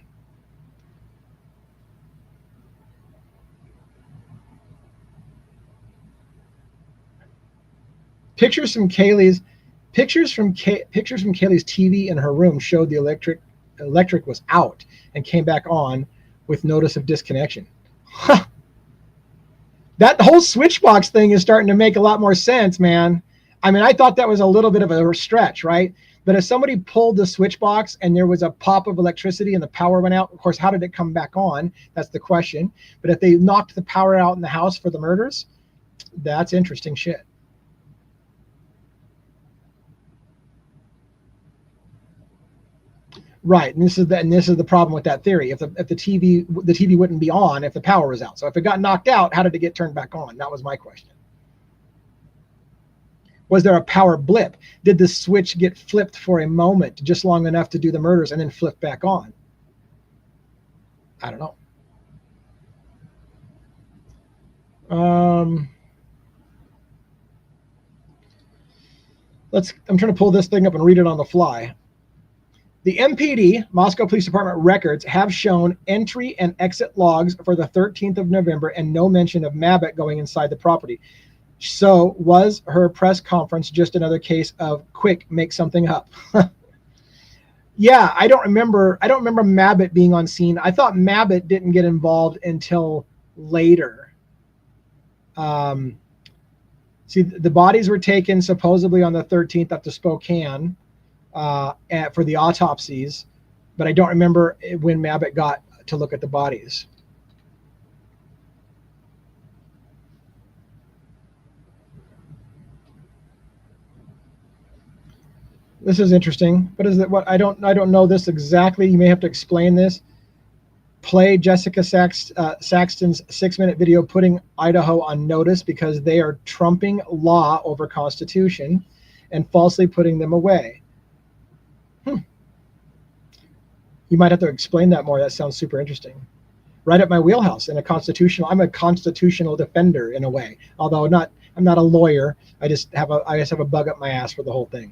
S4: Pictures from Kaylee's TV in her room showed the electric was out and came back on with notice of disconnection. Huh. That whole switchbox thing is starting to make a lot more sense, man. I mean, I thought that was a little bit of a stretch, right? But if somebody pulled the switch box and there was a pop of electricity and the power went out, of course, how did it come back on? That's the question. But if they knocked the power out in the house for the murders, that's interesting shit. Right, and this is the problem with that theory. If the TV wouldn't be on if the power was out. So if it got knocked out, how did it get turned back on? That was my question. Was there a power blip? Did the switch get flipped for a moment, just long enough to do the murders, and then flip back on? I don't know. I'm trying to pull this thing up and read it on the fly. The MPD, Moscow Police Department records, have shown entry and exit logs for the 13th of November and no mention of Mabbitt going inside the property. So was her press conference just another case of quick, make something up? Yeah, I don't remember Mabbitt being on scene. I thought Mabbitt didn't get involved until later. See, the bodies were taken supposedly on the 13th up to Spokane for the autopsies, but I don't remember when Mabbitt got to look at the bodies. This is interesting. What is it? What I don't know this exactly. You may have to explain this. Play Jessica Saxton's 6-minute video putting Idaho on notice because they are trumping law over Constitution and falsely putting them away. You might have to explain that more. That sounds super interesting. Right up my wheelhouse in a constitutional. I'm a constitutional defender in a way. Although I'm not a lawyer. I just have a bug up my ass for the whole thing.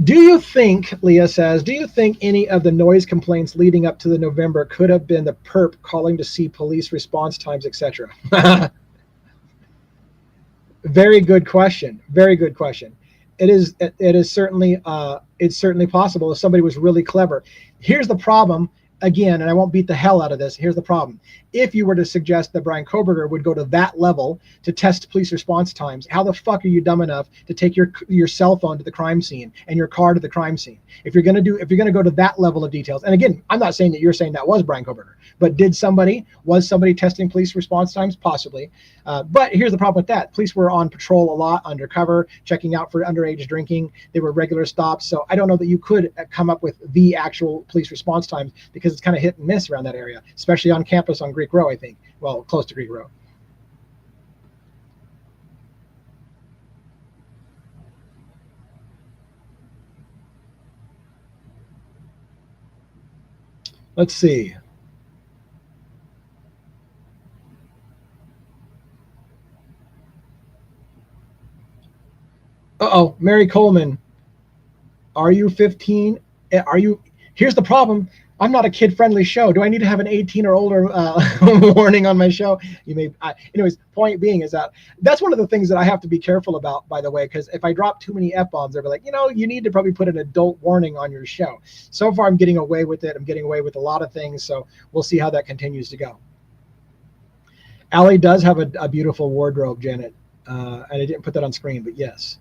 S4: Do you think, Leah says, do you think any of the noise complaints leading up to the November could have been the perp calling to see police response times, etc.? Very good question. Very good question. It is certainly it's certainly possible if somebody was really clever. Here's the problem. Again, and I won't beat the hell out of this. Here's the problem. If you were to suggest that Brian Kohberger would go to that level to test police response times, how the fuck are you dumb enough to take your cell phone to the crime scene and your car to the crime scene? If you're gonna go to that level of details, and again, I'm not saying that you're saying that was Brian Kohberger, but was somebody testing police response times? Possibly. But here's the problem with that. Police were on patrol a lot, undercover, checking out for underage drinking. They were regular stops. So I don't know that you could come up with the actual police response times because it's kind of hit and miss around that area, especially on campus on Greek Row, I think. Well, close to Greek Row. Let's see. Uh-oh, Mary Coleman. Are you 15? Here's the problem. I'm not a kid-friendly show. Do I need to have an 18 or older warning on my show? Anyways, point being is that's one of the things that I have to be careful about, by the way, because if I drop too many F-bombs, they'll be like, you need to probably put an adult warning on your show. So far, I'm getting away with it. I'm getting away with a lot of things, so we'll see how that continues to go. Allie does have a beautiful wardrobe, Janet, and I didn't put that on screen, but yes.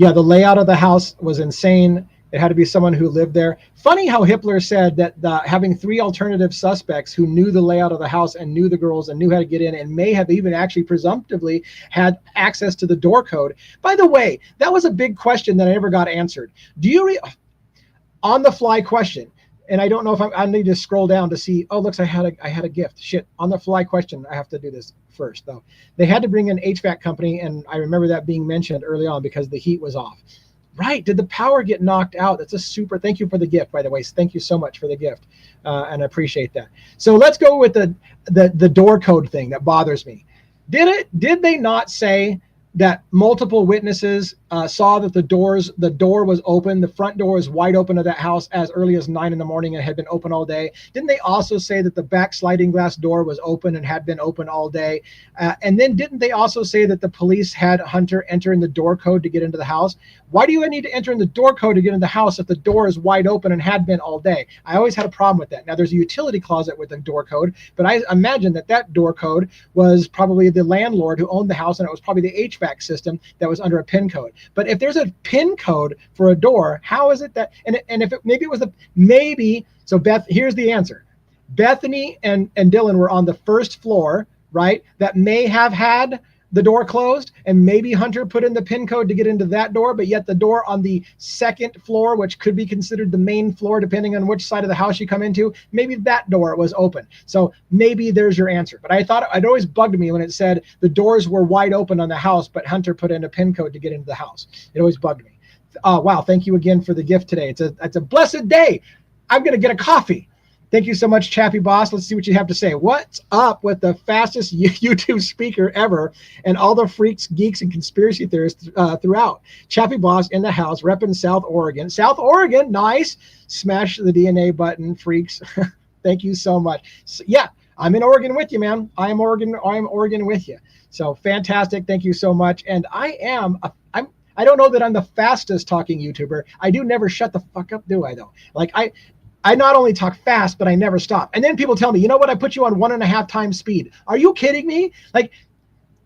S4: Yeah, the layout of the house was insane. It had to be someone who lived there. Funny how Hitler said that having 3 alternative suspects who knew the layout of the house and knew the girls and knew how to get in and may have even actually presumptively had access to the door code. By the way, that was a big question that I never got answered. Do you on the fly question? And I don't know if I need to scroll down to see. Oh, looks, I had a gift. Shit, on the fly question. I have to do this first though. They had to bring an HVAC company, and I remember that being mentioned early on because the heat was off. Right? Did the power get knocked out? That's a super. Thank you for the gift, by the way. Thank you so much for the gift, and I appreciate that. So let's go with the door code thing that bothers me. Did they not say that multiple witnesses saw that the door was open, the front door was wide open of that house as early as 9 in the morning and had been open all day? Didn't they also say that the back sliding glass door was open and had been open all day? And then didn't they also say that the police had Hunter enter in the door code to get into the house? Why do you need to enter in the door code to get in the house if the door is wide open and had been all day? I always had a problem with that. Now there's a utility closet with the door code, but I imagine that door code was probably the landlord who owned the house, and it was probably the HVAC system that was under a PIN code. But if there's a PIN code for a door, how is it that, and if it, so Beth, here's the answer. Bethany and Dylan were on the first floor, right? That may have had the door closed, and maybe Hunter put in the pin code to get into that door, but yet the door on the second floor, which could be considered the main floor, depending on which side of the house you come into, maybe that door was open. So maybe there's your answer. But I thought it always bugged me when it said the doors were wide open on the house, but Hunter put in a pin code to get into the house. It always bugged me. Wow, thank you again for the gift today. It's a blessed day. I'm going to get a coffee. Thank you so much, Chappy Boss. Let's see what you have to say. What's up with the fastest YouTube speaker ever and all the freaks, geeks, and conspiracy theorists throughout? Chappy Boss in the house, repping South Oregon. South Oregon, nice. Smash the DNA button, freaks. Thank you so much. So, yeah, I'm in Oregon with you, man. I'm Oregon with you. So fantastic. Thank you so much. And I don't know that I'm the fastest talking YouTuber. I do never shut the fuck up, do I, though? Like, I not only talk fast, but I never stop. And then people tell me, you know what? I put you on 1.5 times speed. Are you kidding me? Like,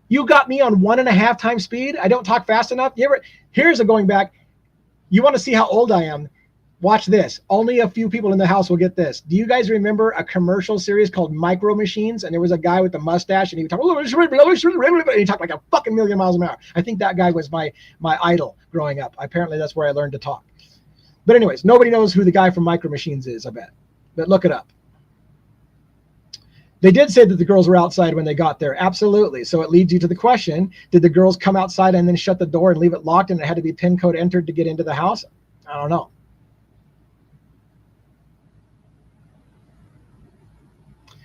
S4: you got me on 1.5 times speed? I don't talk fast enough? Here's a going back. You want to see how old I am? Watch this. Only a few people in the house will get this. Do you guys remember a commercial series called Micro Machines? And there was a guy with a mustache, and he would talk, and he talked like a fucking million miles an hour. I think that guy was my idol growing up. Apparently, that's where I learned to talk. But anyways, nobody knows who the guy from Micro Machines is, I bet. But look it up. They did say that the girls were outside when they got there. Absolutely. So it leads you to the question, did the girls come outside and then shut the door and leave it locked and it had to be PIN code entered to get into the house? I don't know.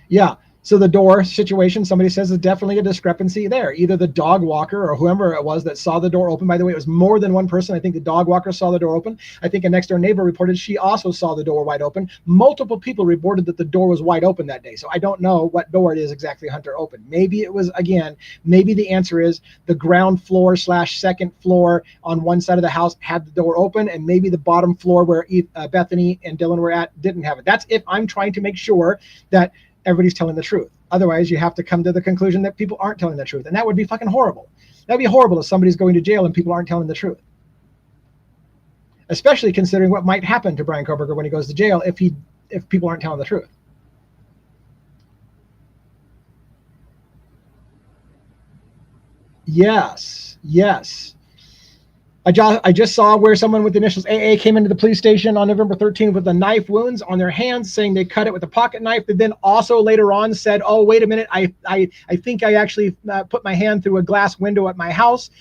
S4: Yeah. So the door situation, somebody says, is definitely a discrepancy there. Either the dog walker or whoever it was that saw the door open. By the way, it was more than one person. I think the dog walker saw the door open. I think a next door neighbor reported she also saw the door wide open. Multiple people reported that the door was wide open that day. So I don't know what door it is exactly Hunter opened. Maybe it was, again, maybe the answer is the ground floor / second floor on one side of the house had the door open, and maybe the bottom floor where Bethany and Dylan were at didn't have it. That's if I'm trying to make sure that everybody's telling the truth. Otherwise, you have to come to the conclusion that people aren't telling the truth. And that would be fucking horrible. That'd be horrible if somebody's going to jail and people aren't telling the truth. Especially considering what might happen to Brian Kohberger when he goes to jail if people aren't telling the truth. Yes. I just saw where someone with the initials AA came into the police station on November 13th with the knife wounds on their hands, saying they cut it with a pocket knife. They then also later on said, oh, wait a minute, I think I actually put my hand through a glass window at my house.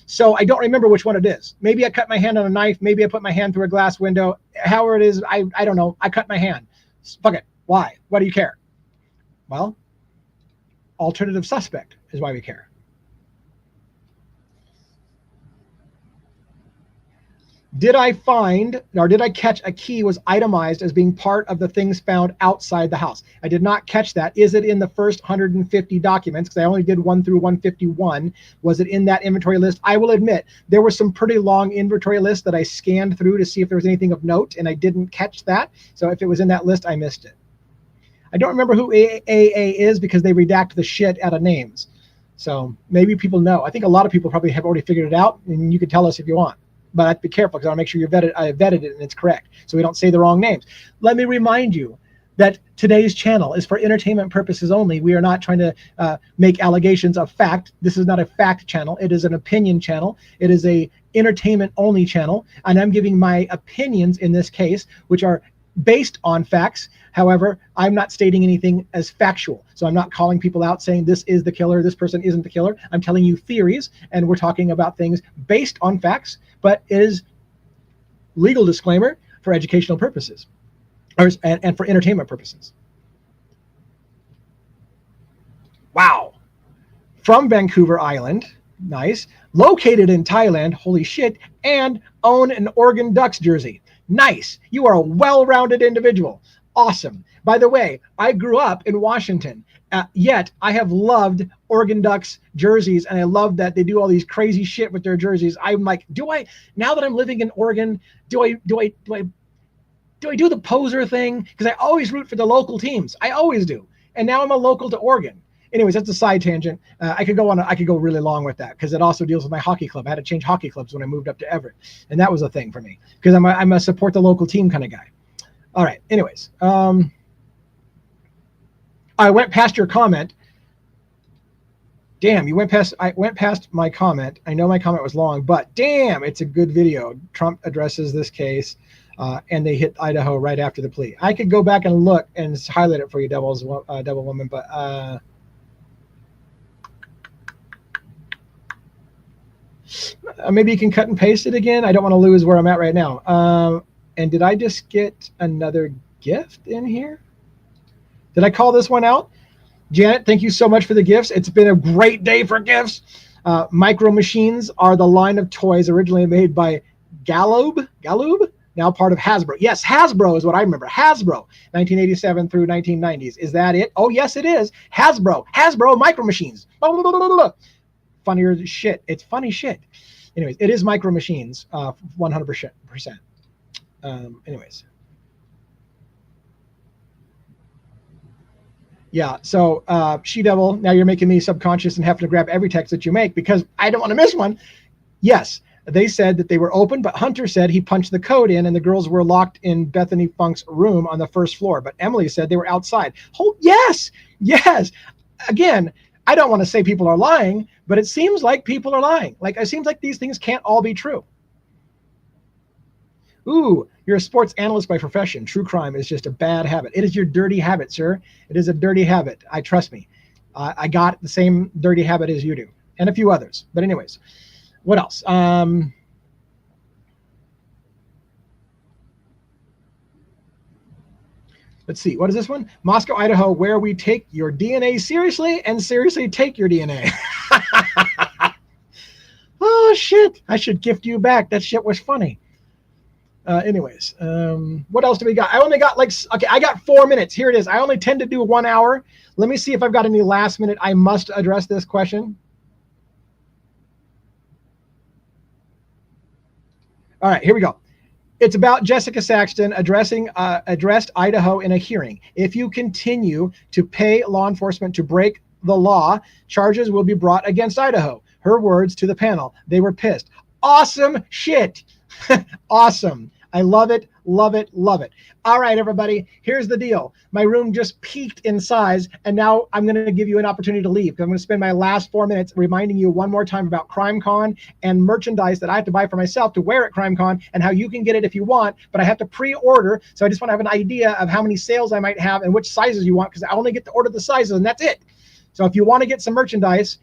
S4: So I don't remember which one it is. Maybe I cut my hand on a knife. Maybe I put my hand through a glass window. However it is, I don't know. I cut my hand. Fuck it. Why? Why do you care? Well, alternative suspect is why we care. Did I catch a key was itemized as being part of the things found outside the house? I did not catch that. Is it in the first 150 documents? Because I only did 1 through 151. Was it in that inventory list? I will admit, there were some pretty long inventory lists that I scanned through to see if there was anything of note, and I didn't catch that. So if it was in that list, I missed it. I don't remember who AAA is because they redact the shit out of names. So maybe people know. I think a lot of people probably have already figured it out, and you can tell us if you want. But I have to be careful because I want to make sure I vetted it and it's correct, so we don't say the wrong names. Let me remind you that today's channel is for entertainment purposes only. We are not trying to make allegations of fact. This is not a fact channel. It is an opinion channel. It is a entertainment only channel, and I'm giving my opinions in this case, which are based on facts. However, I'm not stating anything as factual. So I'm not calling people out saying this is the killer, this person isn't the killer. I'm telling you theories, and we're talking about things based on facts, but it is legal disclaimer for educational purposes and for entertainment purposes. Wow. From Vancouver Island, nice. Located in Thailand, holy shit, and own an Oregon Ducks jersey. Nice. You are a well-rounded individual. Awesome. By the way, I grew up in Washington, yet I have loved Oregon Ducks jerseys, and I love that they do all these crazy shit with their jerseys. I'm like, now that I'm living in Oregon, do I do the poser thing? Because I always root for the local teams. I always do. And now I'm a local to Oregon. Anyways, that's a side tangent. I could go really long with that because it also deals with my hockey club. I had to change hockey clubs when I moved up to Everett, and that was a thing for me because I'm a support the local team kind of guy. All right. Anyways, I went past your comment. Damn, I went past my comment. I know my comment was long, but damn, it's a good video. Trump addresses this case, and they hit Idaho right after the plea. I could go back and look and highlight it for you, Devil Woman, but maybe you can cut and paste it again. I don't want to lose where I'm at right now. And did I just get another gift in here? Did I call this one out? Janet, thank you so much for the gifts. It's been a great day for gifts. Micro Machines are the line of toys originally made by Galoob, now part of Hasbro. Yes, Hasbro is what I remember. Hasbro, 1987 through 1990s. Is that it? Oh, yes, it is. Hasbro Micro Machines. Funnier shit. It's funny shit. Anyways, it is Micro Machines, 100%. Anyways. Yeah, so She-Devil, now you're making me subconscious and having to grab every text that you make because I don't want to miss one. Yes, they said that they were open, but Hunter said he punched the code in and the girls were locked in Bethany Funk's room on the first floor. But Emily said they were outside. Oh, yes. Again, I don't want to say people are lying, but it seems like people are lying. Like, it seems like these things can't all be true. Ooh, you're a sports analyst by profession. True crime is just a bad habit. It is your dirty habit, sir. It is a dirty habit. Trust me. I got the same dirty habit as you do, and a few others. But anyways, what else? Let's see. What is this one? Moscow, Idaho, where we take your DNA seriously and seriously take your DNA. Oh, shit. I should gift you back. That shit was funny. Anyways, what else do we got? I only got I got 4 minutes. Here it is. I only tend to do 1 hour. Let me see if I've got any last minute. I must address this question. All right, here we go. It's about Jessica Saxton addressed Idaho in a hearing. If you continue to pay law enforcement to break the law, charges will be brought against Idaho. Her words to the panel. They were pissed. Awesome shit. Awesome. I love it, love it, love it. All right, everybody, here's the deal. My room just peaked in size, and now I'm going to give you an opportunity to leave. I'm going to spend my last 4 minutes reminding you one more time about CrimeCon and merchandise that I have to buy for myself to wear at CrimeCon and how you can get it if you want, but I have to pre-order, so I just want to have an idea of how many sales I might have and which sizes you want, because I only get to order the sizes, and that's it. So if you want to get some merchandise,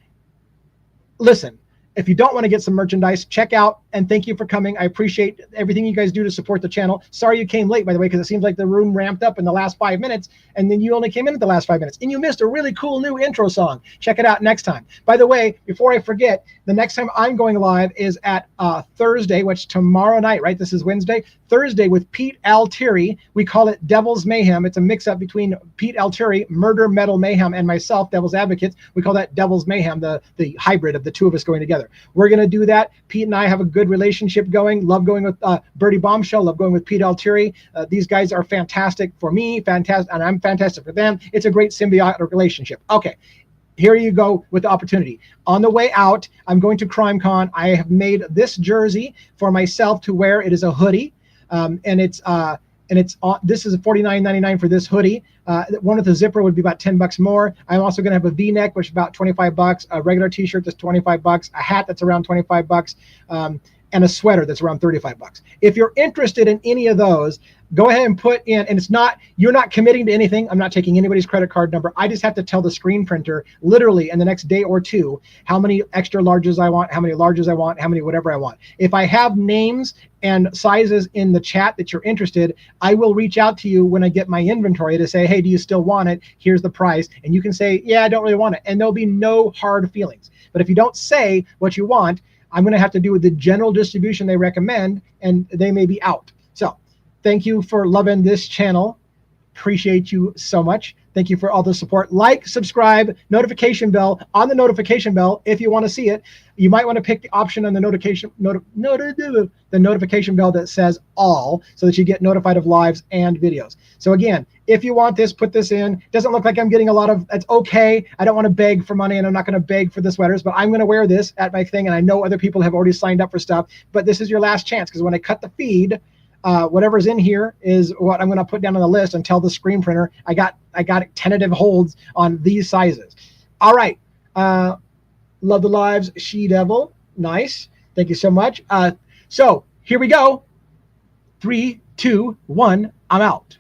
S4: listen. If you don't want to get some merchandise, check out, and thank you for coming. I appreciate everything you guys do to support the channel. Sorry you came late, by the way, because it seems like the room ramped up in the last 5 minutes, and then you only came in at the last 5 minutes, and you missed a really cool new intro song. Check it out next time. By the way, before I forget, the next time I'm going live is at Thursday, which tomorrow night, right? This is Wednesday. Thursday with Pete Altieri. We call it Devil's Mayhem. It's a mix-up between Pete Altieri, Murder, Metal, Mayhem, and myself, Devil's Advocates. We call that Devil's Mayhem, the hybrid of the two of us going together. We're going to do that. Pete and I have a good relationship going. Love going with Birdie Bombshell. Love going with Pete Altieri. These guys are fantastic for me, fantastic, and I'm fantastic for them. It's a great symbiotic relationship. Okay, here you go with the opportunity. On the way out, I'm going to CrimeCon. I have made this jersey for myself to wear. It is a hoodie, and it's this is $49.99 for this hoodie. One with a zipper would be about $10 more. I'm also going to have a V-neck, which is about $25. A regular T-shirt that's $25. A hat that's around $25. And a sweater that's around $35. If you're interested in any of those, go ahead and put in, and you're not committing to anything. I'm not taking anybody's credit card number. I just have to tell the screen printer literally in the next day or two how many extra larges I want, how many larges I want, how many whatever I want. If I have names and sizes in the chat that you're interested, I will reach out to you when I get my inventory to say, hey, do you still want it? Here's the price. And you can say, yeah, I don't really want it. And there'll be no hard feelings. But if you don't say what you want, I'm going to have to do with the general distribution they recommend, and they may be out. So thank you for loving this channel. Appreciate you so much. Thank you for all the support. Like, subscribe, notification bell. On the notification bell, if you want to see it, you might want to pick the option on the notification bell that says all, so that you get notified of lives and videos. So again, if you want this, put this in. Doesn't look like I'm getting a lot of, that's okay. I don't want to beg for money, and I'm not going to beg for the sweaters, but I'm going to wear this at my thing, and I know other people have already signed up for stuff, but this is your last chance, because when I cut the feed, whatever's in here is what I'm going to put down on the list and tell the screen printer I got tentative holds on these sizes. All right. Love the lives, She Devil. Nice. Thank you so much. So here we go. 3, 2, 1. I'm out.